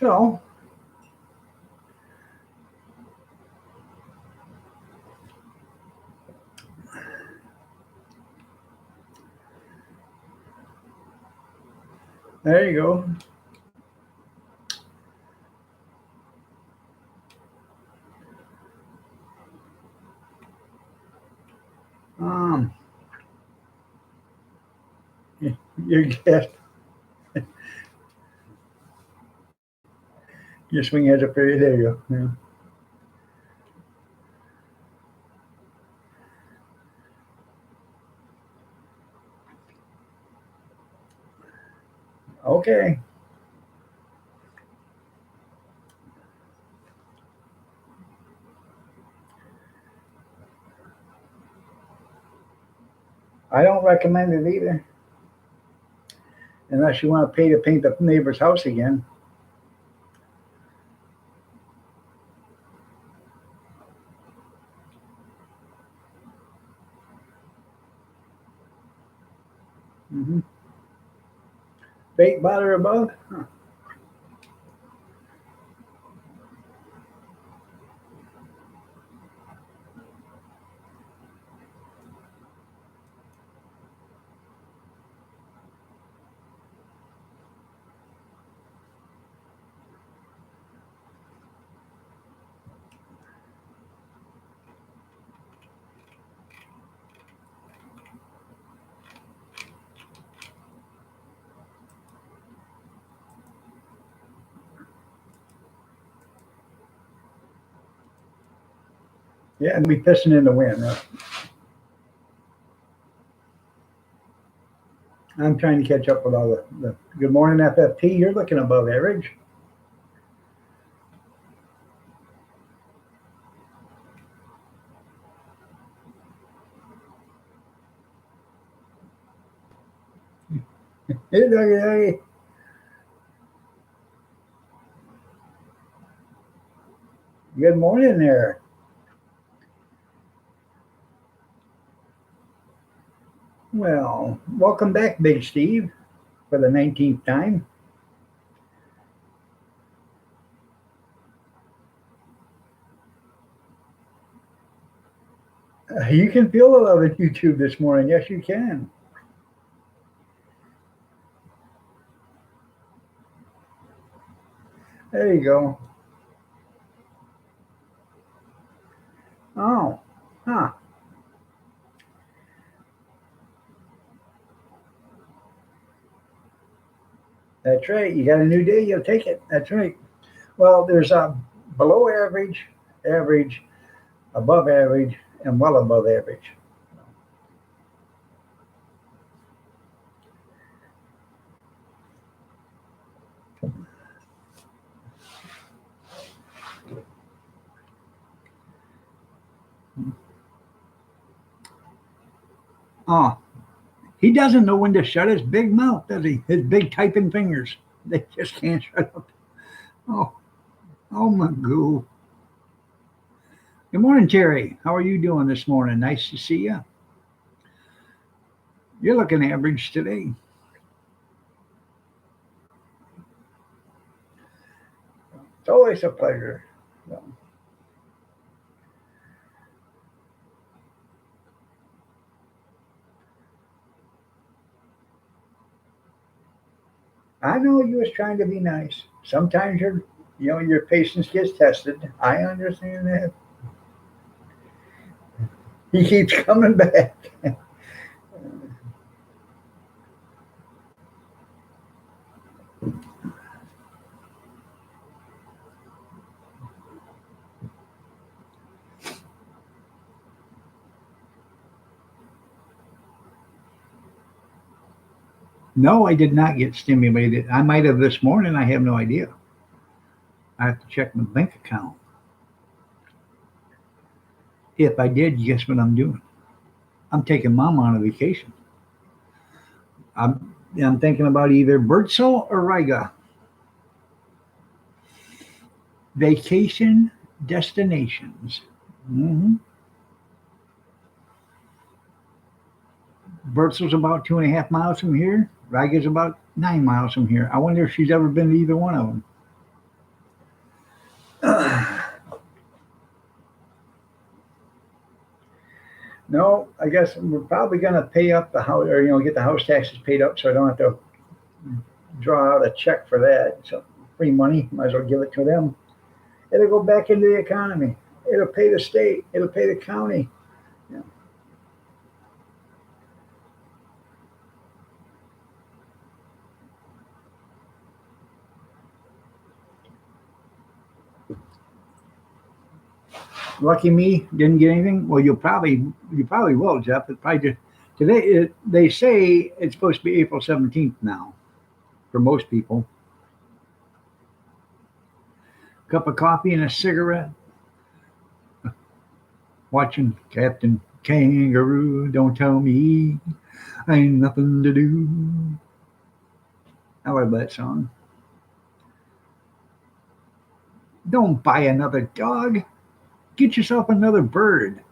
So, there you go. Um, your guest, your swing has a period. There you go. Yeah. Okay. I don't recommend it either, unless you want to pay to paint the neighbor's house again. Mm-hmm. Bait bother above? Huh. Yeah, and be pissing in the wind. Right? I'm trying to catch up with all the good morning FFP. You're looking above average. Hey, good morning there. Well, welcome back, Big Steve, for the 19th time. You can feel the love at YouTube this morning. Yes, you can. There you go. Oh, huh. That's right. You got a new day, you'll take it. That's right. Well, there's a below average, average, above average, and well above average. Oh, he doesn't know when to shut his big mouth, does he? His big typing fingers. They just can't shut up. Oh, oh my goo. Good morning, Terry. How are you doing this morning? Nice to see you. You're looking average today. It's always a pleasure. So, I know you was trying to be nice. Sometimes your patience gets tested. I understand that. He keeps coming back. No, I did not get stimulated. I might have this morning. I have no idea. I have to check my bank account. If I did, guess what I'm doing? I'm taking mom on a vacation. I'm thinking about either Bertzel or Riga. Vacation destinations. hmm Bertzel's about 2.5 miles from here. Riga's about 9 miles from here. I wonder if she's ever been to either one of them. No, I guess we're probably going to pay up the house, or get the house taxes paid up, so I don't have to draw out a check for that. So free money, might as well give it to them. It'll go back into the economy. It'll pay the state. It'll pay the county. Yeah. Lucky me, didn't get anything. Well, you probably will, Jeff. It probably just, today. They say it's supposed to be April 17th now for most people. Cup of coffee and a cigarette, watching Captain Kangaroo. Don't tell me I ain't nothing to do. I love that song. Don't buy another dog. Get yourself another bird,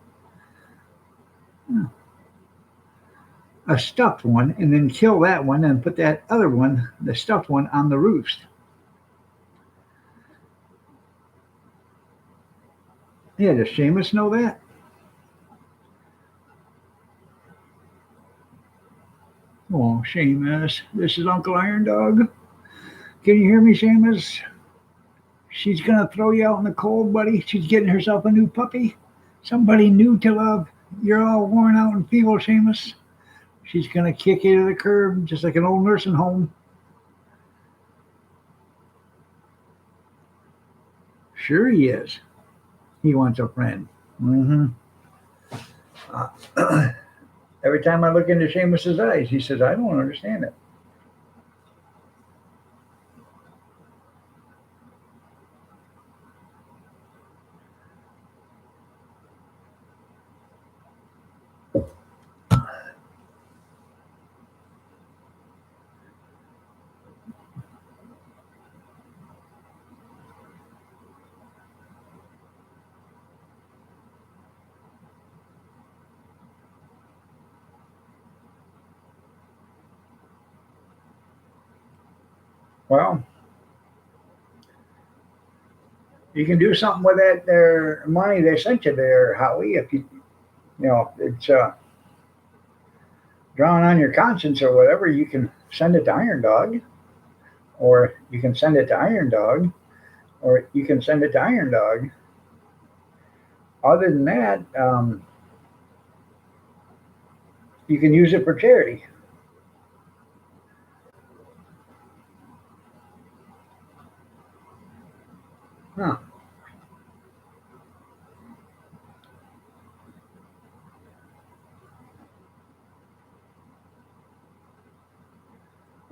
a stuffed one, and then kill that one and put that other one, the stuffed one, on the roost. Yeah, does Seamus know that? Oh, Seamus, this is Uncle Iron Dog. Can you hear me, Seamus? She's gonna throw you out in the cold, buddy. She's getting herself a new puppy. Somebody new to love. You're all worn out and feeble, Seamus. She's gonna kick you to the curb just like an old nursing home. Sure he is. He wants a friend. Mm-hmm. Every time I look into Seamus's eyes, he says, "I don't understand it." Well, you can do something with that there money they sent you there, Howie. If it's drawing on your conscience or whatever, you can send it to Iron Dog, or you can send it to Iron Dog, or you can send it to Iron Dog. Other than that, you can use it for charity. Huh.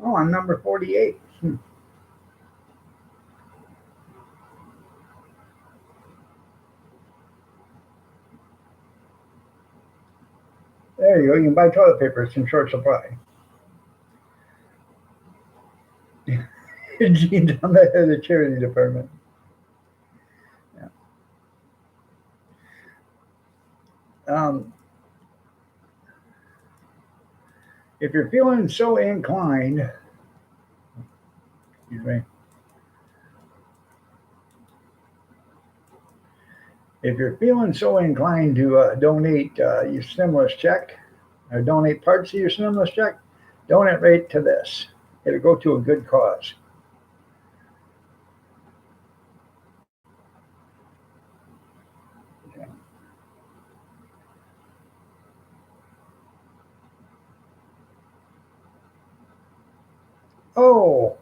Oh, I'm number 48. There you go. You can buy toilet paper. It's in short supply. Gene's on the head of the charity department. Yeah. Um, if you're feeling so inclined, excuse me, if you're feeling so inclined to donate your stimulus check or donate parts of your stimulus check, donate right to this. It'll go to a good cause. Okay. Oh,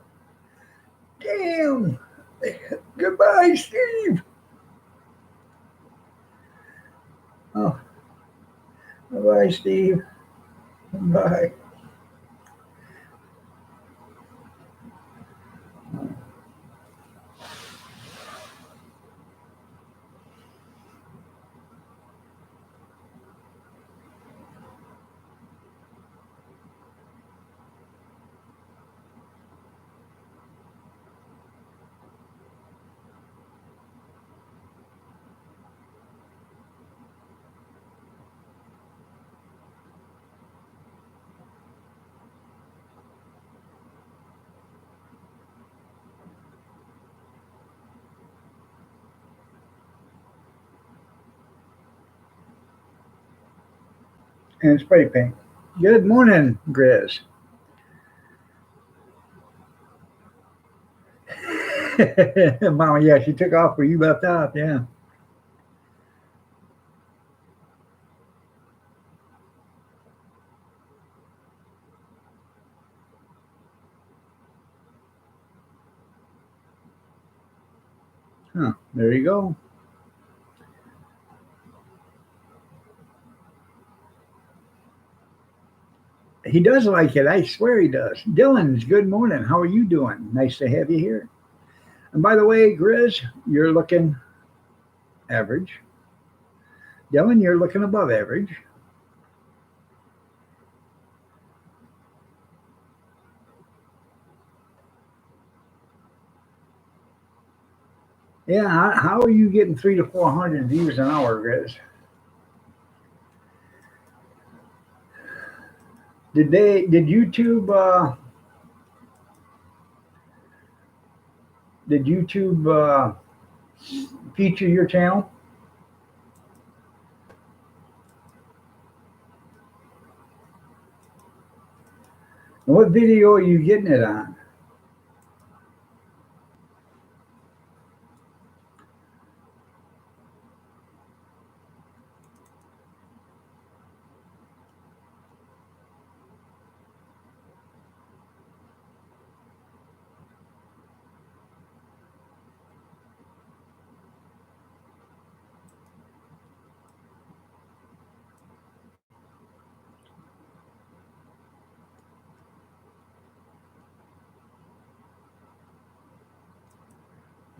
damn. Goodbye, Steve. Oh, bye, Steve. Bye. and spray paint. Good morning, Grizz. Mama, yeah, she took off where you left off. Yeah. Huh. There you go. He does like it. I swear he does. Dylan's good morning. How are you doing? Nice to have you here. And by the way, Grizz, you're looking average. Dylan, you're looking above average. Yeah, how are you getting 300 to 400 views an hour, Grizz? Did YouTube feature your channel? And what video are you getting it on?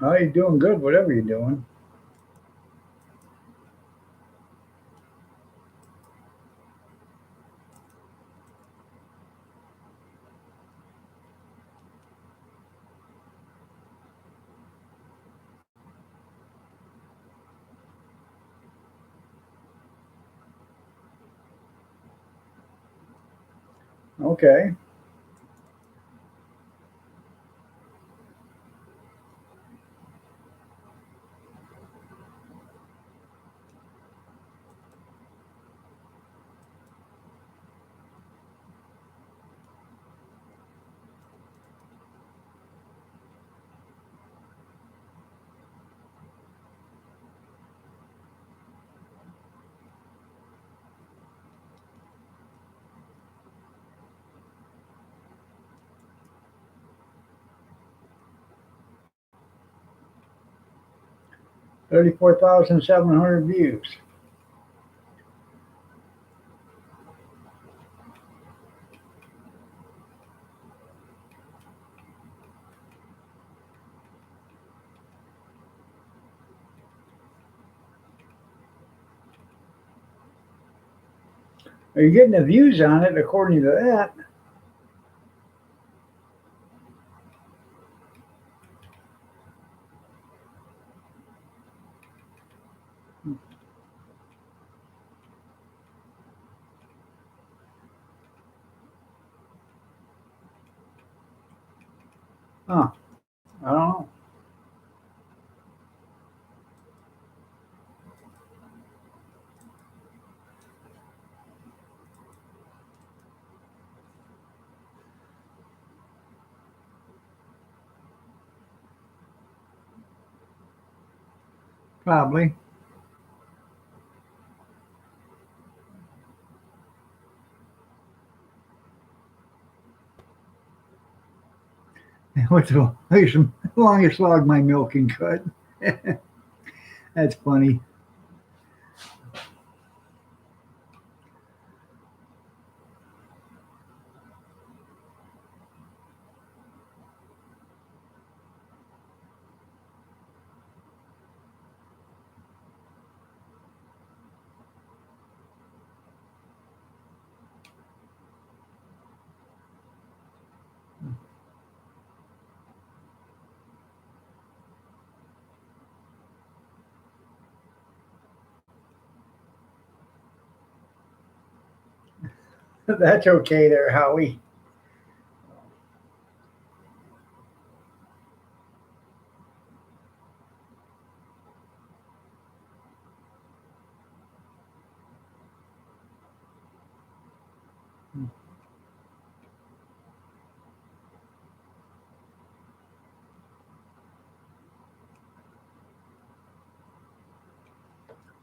Oh, you're doing good, whatever you're doing. Okay. $34,700 views. Are you getting the views on it according to that? Huh. I don't know. Probably. What's the longest log my milk can cut? That's funny. That's okay there, Howie.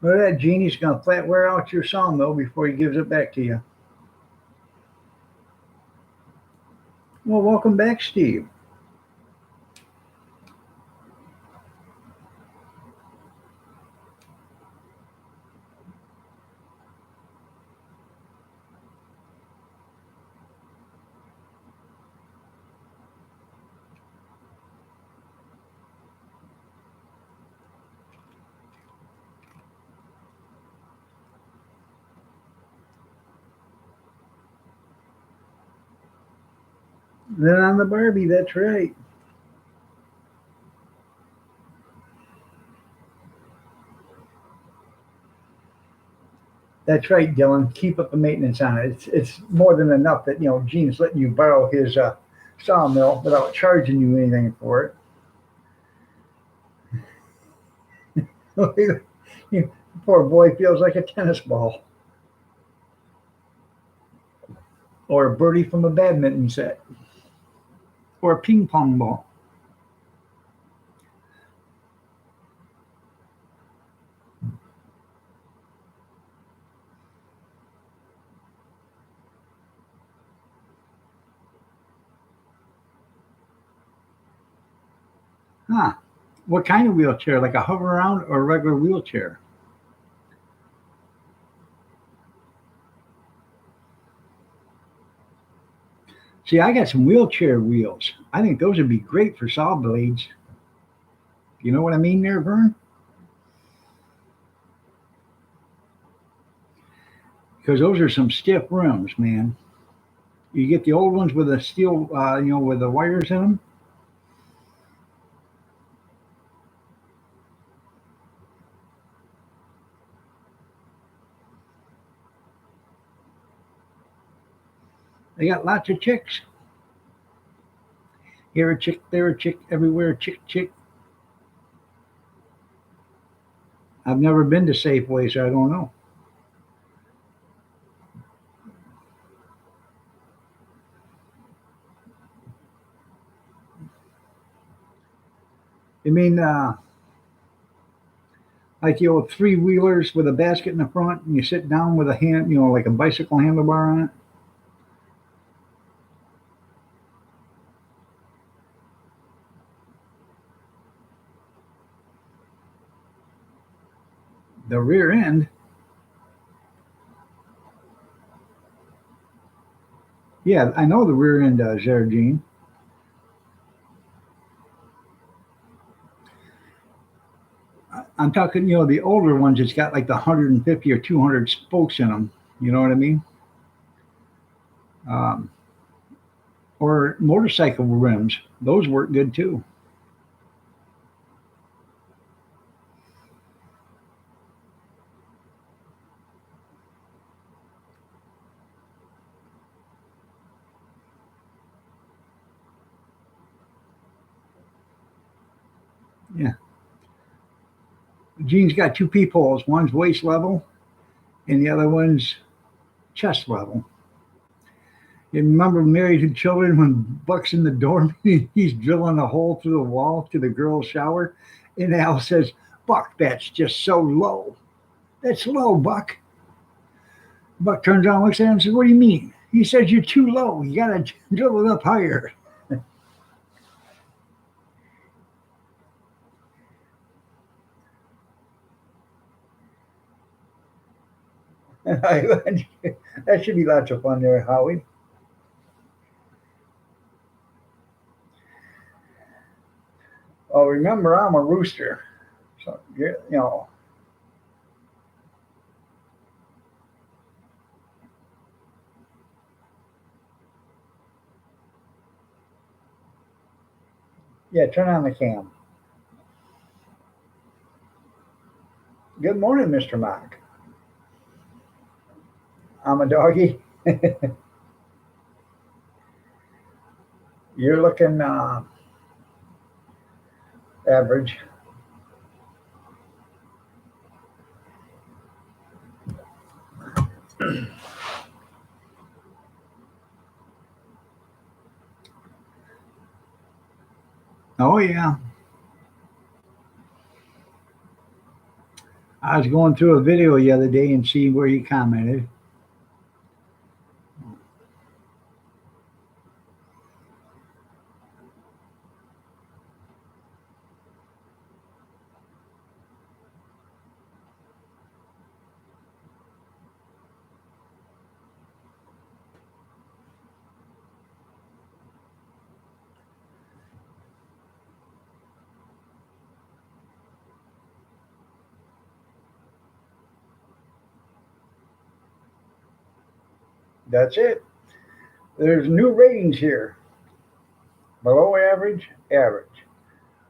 Look at that, Genie's going to flat wear out your sawmill before he gives it back to you. Well, welcome back, Steve. Then on the Barbie, that's right. That's right, Dylan. Keep up the maintenance on it. It's more than enough that Gene's letting you borrow his sawmill without charging you anything for it. Poor boy feels like a tennis ball or a birdie from a badminton set or a ping pong ball. Huh. What kind of wheelchair? Like a hover around or a regular wheelchair? See, I got some wheelchair wheels. I think those would be great for saw blades. You know what I mean there, Vern? Because those are some stiff rims, man. You get the old ones with the steel, with the wires in them. They got lots of chicks. Here a chick, there a chick, everywhere a chick, chick. I've never been to Safeway, so I don't know. You mean like the old three wheelers with a basket in the front, and you sit down with a hand, like a bicycle handlebar on it? The rear end. Yeah, I know the rear end does there, Gene. I'm talking, the older ones. It's got like the 150 or 200 spokes in them. You know what I mean? Um, or motorcycle rims. Those work good too. Yeah. Gene's got two peepholes. One's waist level, and the other one's chest level. You remember Married to Children when Buck's in the dorm? He's drilling a hole through the wall to the girl's shower, and Al says, "Buck, that's just so low. That's low, Buck." Buck turns around, looks at him, and says, "What do you mean?" He says, "You're too low. You got to drill it up higher." That should be lots of fun there, Howie. Oh, remember, I'm a rooster. So, yeah, turn on the cam. Good morning, Mr. Mock. I'm a doggy. You're looking average. Oh, yeah. I was going through a video the other day and seeing where you commented. That's it. There's new ratings here: below average, average,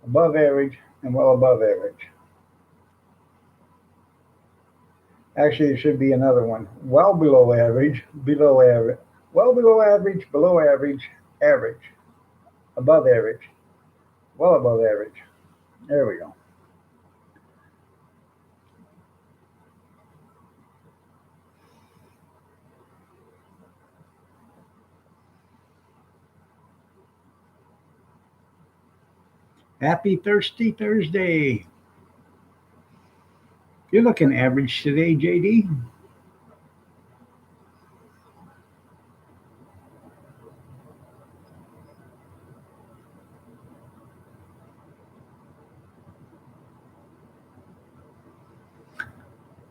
above average, and well above average. Actually, it should be another one: well below average, well below average, average, above average, well above average. There we go. Happy Thirsty Thursday. You're looking average today, JD.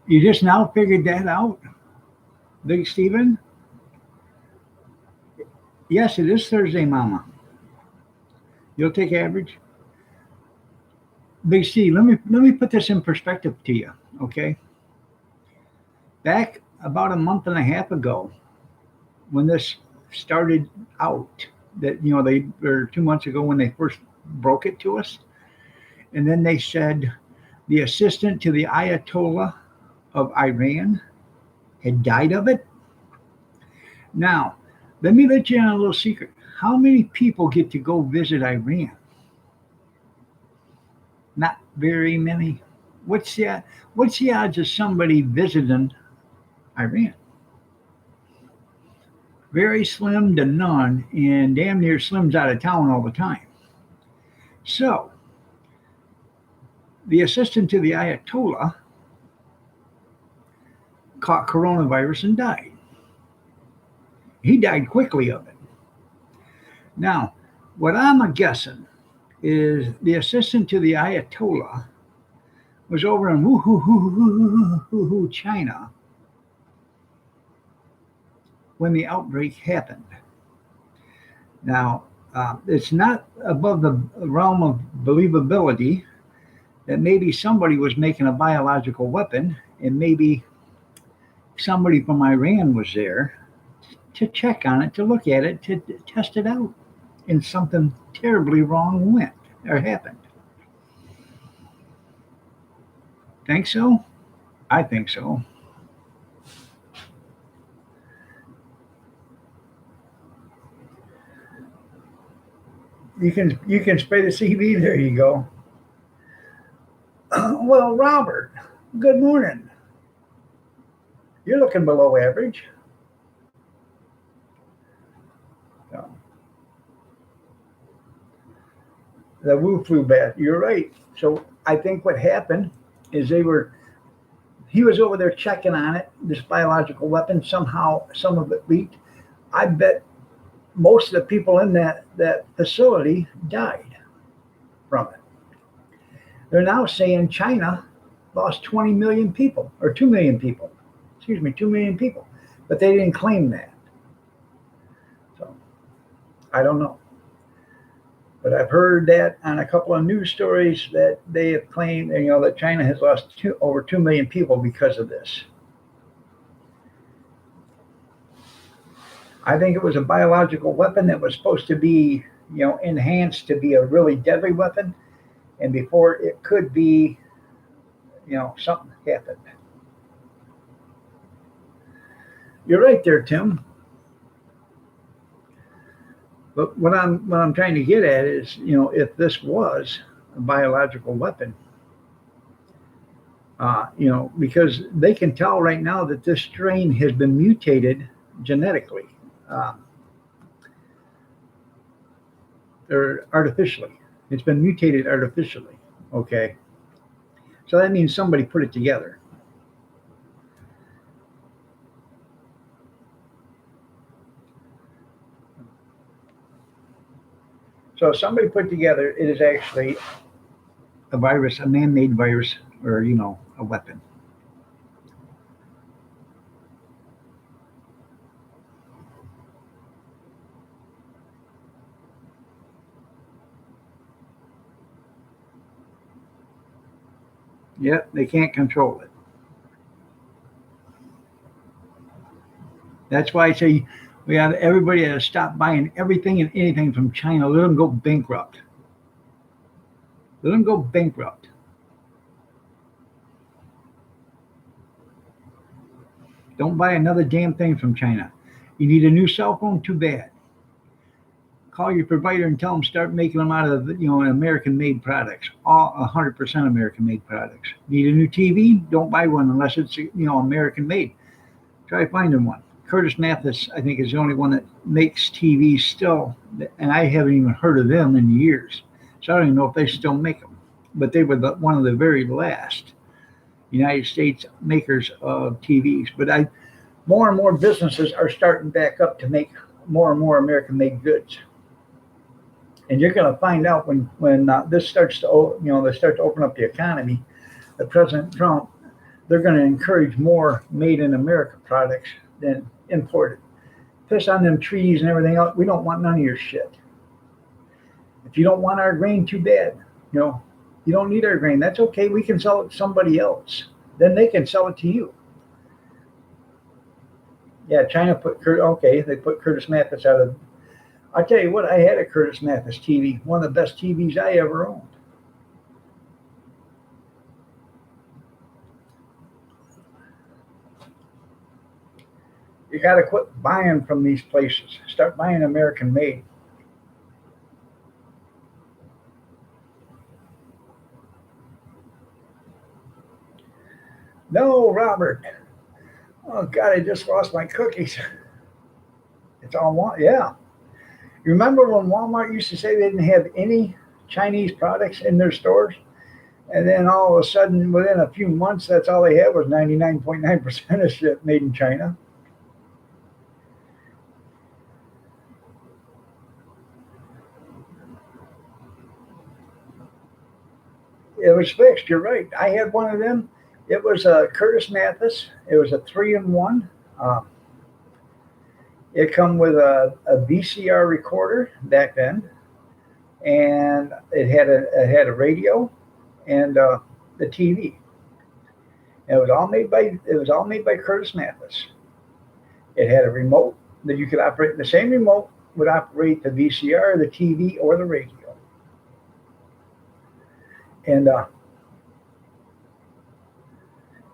You just now figured that out, Big Steven? Yes, it is Thursday, Mama. You'll take average. Big Steve, let me put this in perspective to you, okay? Back about a month and a half ago, when this started out, that they or 2 months ago when they first broke it to us, and then they said the assistant to the Ayatollah of Iran had died of it. Now, let me let you in on a little secret. How many people get to go visit Iran? Not very many. What's the odds of somebody visiting Iran? Very slim to none, and damn near slims out of town all the time. So, the assistant to the Ayatollah caught coronavirus and died. He died quickly of it. Now, what I'm a guessing is the assistant to the Ayatollah was over in Wuhu, China, when the outbreak happened. Now, it's not above the realm of believability that maybe somebody was making a biological weapon and maybe somebody from Iran was there to check on it, to look at it, to test it out, and something terribly wrong went or happened. Think so? I think so. You can spray the CV. There you go. Well, Robert, good morning. You're looking below average. So, the Wu flu bat. You're right. So I think what happened is he was over there checking on it, this biological weapon. Somehow, some of it leaked. I bet most of the people in that facility died from it. They're now saying China lost 20 million people or 2 million people. Excuse me, 2 million people. But they didn't claim that. So I don't know. But I've heard that on a couple of news stories that they have claimed, that China has lost over 2 million people because of this. I think it was a biological weapon that was supposed to be, enhanced to be a really deadly weapon. And before it could be, something happened. You're right there, Tim. But what I'm trying to get at is, if this was a biological weapon, because they can tell right now that this strain has been mutated genetically, or artificially. It's been mutated artificially. Okay. So that means somebody put it together. So if somebody put together, it is actually a virus, a man-made virus, or a weapon. Yep, they can't control it. That's why I say everybody has to stop buying everything and anything from China. Let them go bankrupt. Let them go bankrupt. Don't buy another damn thing from China. You need a new cell phone? Too bad. Call your provider and tell them start making them out of American-made products, all 100% American-made products. Need a new TV? Don't buy one unless it's American-made. Try finding one. Curtis Mathis, I think, is the only one that makes TVs still, and I haven't even heard of them in years. So I don't even know if they still make them. But they were one of the very last United States makers of TVs. But more and more businesses are starting back up to make more and more American-made goods. And you're going to find out when this starts to they start to open up the economy, that President Trump, they're going to encourage more made in America products than imported. Piss on them trees and everything else. We don't want none of your shit. If you don't want our grain, too bad. You don't need our grain. That's okay. We can sell it to somebody else. Then they can sell it to you. Yeah, China they put Curtis Mathis out of. I tell you what, I had a Curtis Mathis TV, one of the best TVs I ever owned. You got to quit buying from these places. Start buying American made. No, Robert. Oh God, I just lost my cookies. It's all yeah. You remember when Walmart used to say they didn't have any Chinese products in their stores? And then all of a sudden, within a few months, that's all they had was 99.9% of shit made in China. It was fixed. You're right. I had one of them. It was a Curtis Mathis. It was a 3-in-1. It come with a VCR recorder back then, and it had a radio and the TV. And it was all made by Curtis Mathis. It had a remote that you could operate. The same remote would operate the VCR, the TV, or the radio. And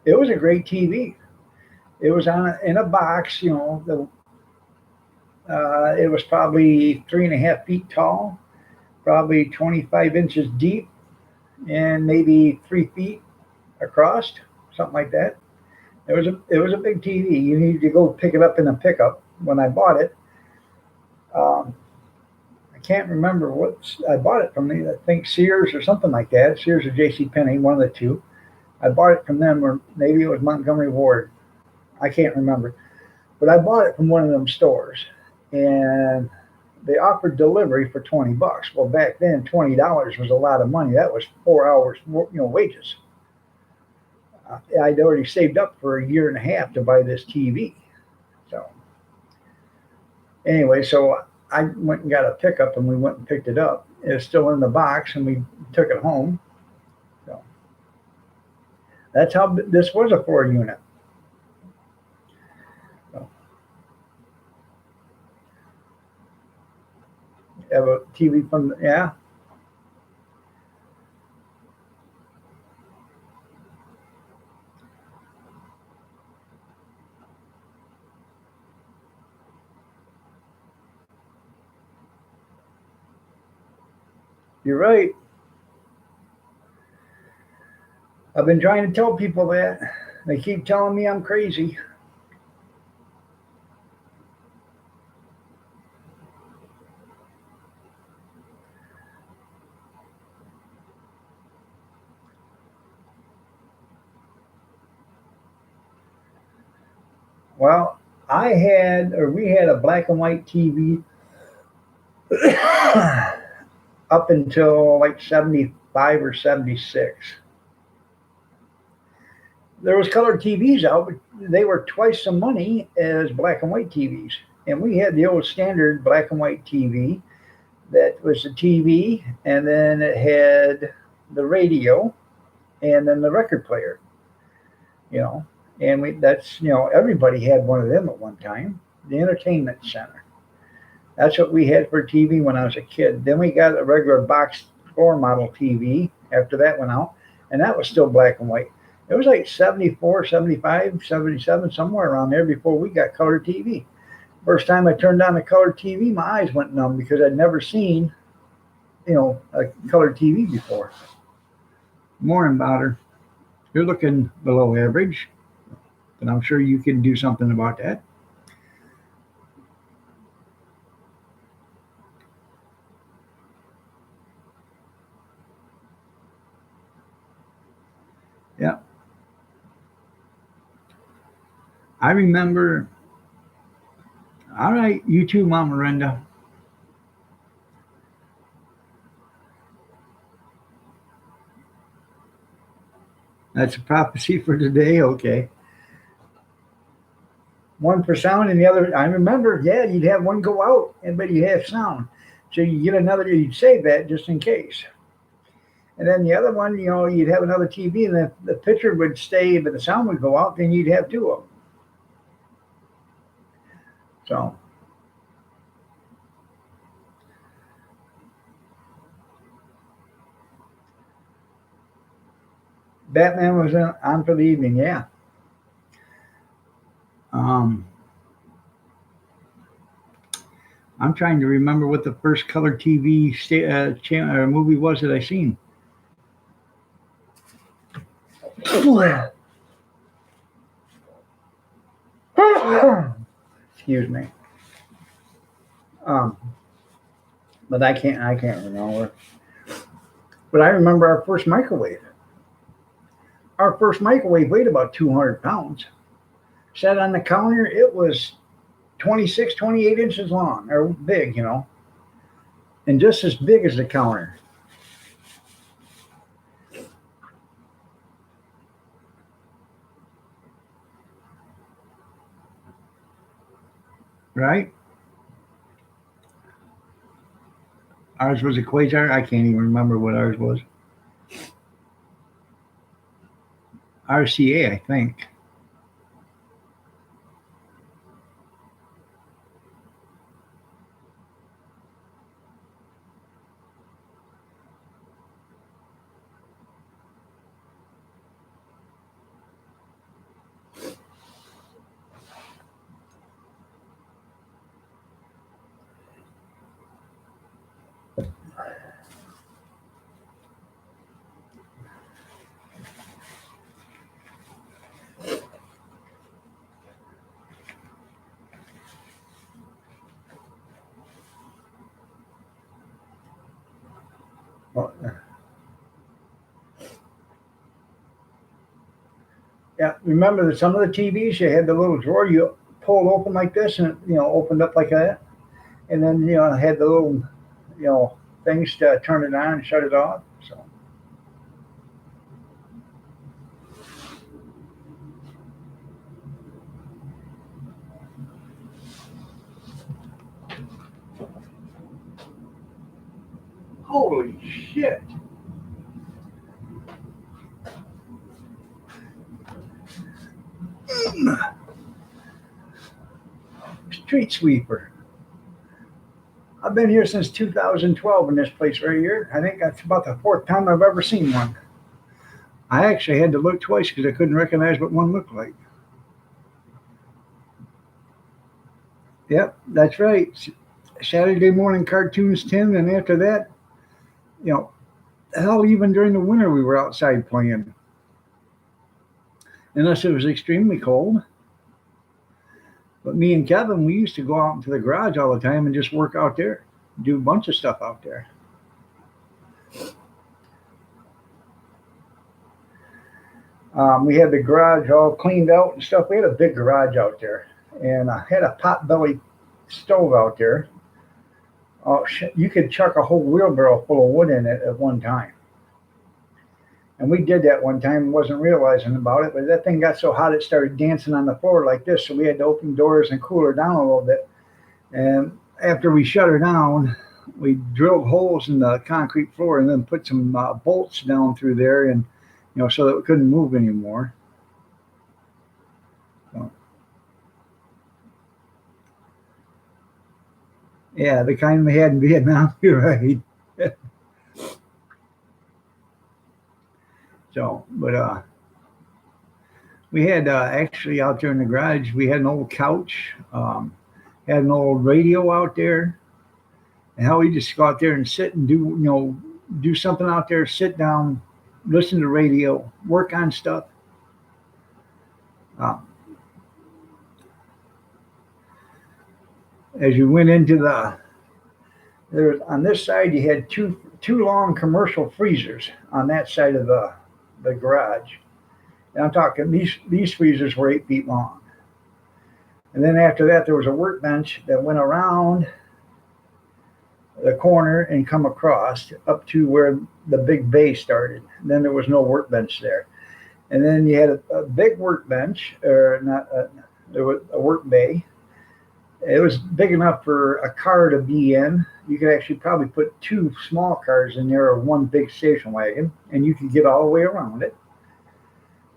it was a great TV. It was in a box. It was probably 3.5 feet tall, probably 25 inches deep, and maybe 3 feet across, something like that. It was a big TV. You needed to go pick it up in a pickup. When I bought it, um, I can't remember what I bought it from. I think Sears or something like that. Sears or J.C. Penney, one of the two. I bought it from them, or maybe it was Montgomery Ward. I can't remember, but I bought it from one of them stores, and they offered delivery for $20. Well, back then, $20 was a lot of money. That was 4 hours, wages. I'd already saved up for a year and a half to buy this TV. So anyway, so I went and got a pickup, and we went and picked it up. It was still in the box, and we took it home. So that's how this was a 4 unit. So, have a TV from yeah. You're right. I've been trying to tell people that. They keep telling me I'm crazy. Well, we had a black and white TV up until like 75 or 76. There was color TVs out, but they were twice the money as black and white TVs. And we had the old standard black and white TV that was the TV, and then it had the radio, and then the record player. You know, and that's everybody had one of them at one time. The entertainment center. That's what we had for TV when I was a kid. Then we got a regular box floor model TV after that went out, and that was still black and white. It was like 74, 75, 77, somewhere around there before we got color TV. First time I turned on a color TV, my eyes went numb because I'd never seen, a color TV before. Morning, Bowder. You're looking below average, but I'm sure you can do something about that. Yeah. I remember. All right, you too, Mama Renda. That's a prophecy for today. Okay. One for sound and the other. I remember, yeah, you'd have one go out, but you have sound. So you get another, you'd save that just in case. And then the other one, you'd have another TV and the picture would stay, but the sound would go out, then you'd have two of them. So, Batman was on for the evening, yeah. Um, I'm trying to remember what the first color TV movie was that I seen. Excuse me. Um, but I can't remember. But I remember our first microwave. Our first microwave weighed about 200 pounds. Sat on the counter. It was 26, 28 inches long, or big, and just as big as the counter. Right? Ours was a Quasar. I can't even remember what ours was. RCA, I think. Well, yeah, remember that some of the TVs you had the little drawer you pulled open like this, and it, opened up like that, and then had the little things to turn it on and shut it off. So holy shit! Street sweeper. I've been here since 2012 in this place right here. I think that's about the fourth time I've ever seen one. I actually had to look twice because I couldn't recognize what one looked like. Yep, that's right. Saturday morning cartoons 10, and after that, you know, hell, even during the winter we were outside playing, unless it was extremely cold. But me and Kevin, we used to go out into the garage all the time and just work out there, do a bunch of stuff out there. We had the garage all cleaned out and stuff. We had a big garage out there. and I had a pot-belly stove out there. Oh, you could chuck a whole wheelbarrow full of wood in it at one time. And we did that one time, wasn't realizing about it, but that thing got so hot it started dancing on the floor like this, so we had to open doors and cool her down a little bit. And after we shut her down, we drilled holes in the concrete floor and then put some bolts down through there, and so that we couldn't move anymore. So, yeah, the kind we had in Vietnam. You're right. So, but we had actually out there in the garage, we had an old couch, had an old radio out there, and how we just go out there and sit and do something out there, sit down, listen to radio, work on stuff. As you went into there on this side, you had two long commercial freezers on that side of the garage. And I'm talking these freezers were 8 feet long. And then after that, there was a workbench that went around the corner and come across up to where the big bay started. And then there was no workbench there. And then you had a big workbench, or not, there was a work bay. It was big enough for a car to be in. You could actually probably put 2 small cars in there or 1 big station wagon, and you could get all the way around it.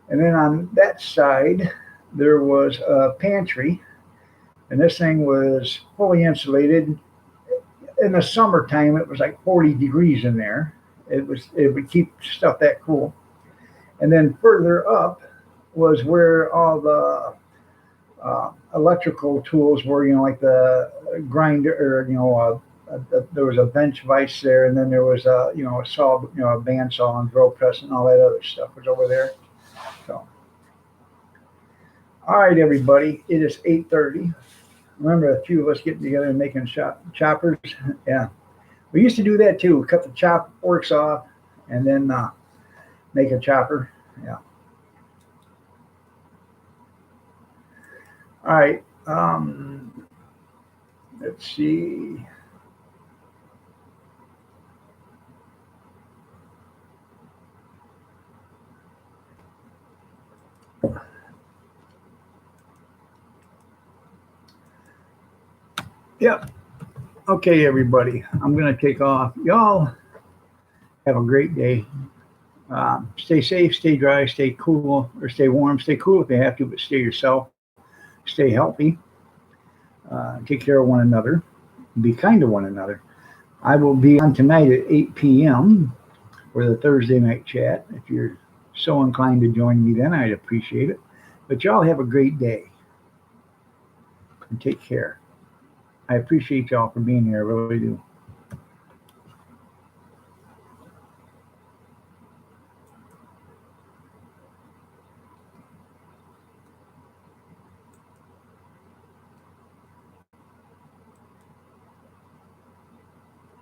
And then on that side, there was a pantry, and this thing was fully insulated. In the summertime, it was like 40 degrees in there. It would keep stuff that cool. And then further up was where all the electrical tools were, like the grinder, or there was a bench vise there, and then there was a saw, a bandsaw and drill press and all that other stuff was over there. So, all right, everybody, it is 8:30. Remember a few of us getting together and making choppers? Yeah, we used to do that too. Cut the chop forks off and then make a chopper. Yeah. All right. Let's see. Yep. Okay, everybody. I'm going to take off. Y'all have a great day. Stay safe, stay dry, stay cool, or stay warm. Stay cool if you have to, but stay yourself. Stay healthy. Take care of one another. Be kind to one another. I will be on tonight at 8 p.m. for the Thursday night chat. If you're so inclined to join me then, I'd appreciate it. But y'all have a great day. And take care. I appreciate y'all for being here. I really do.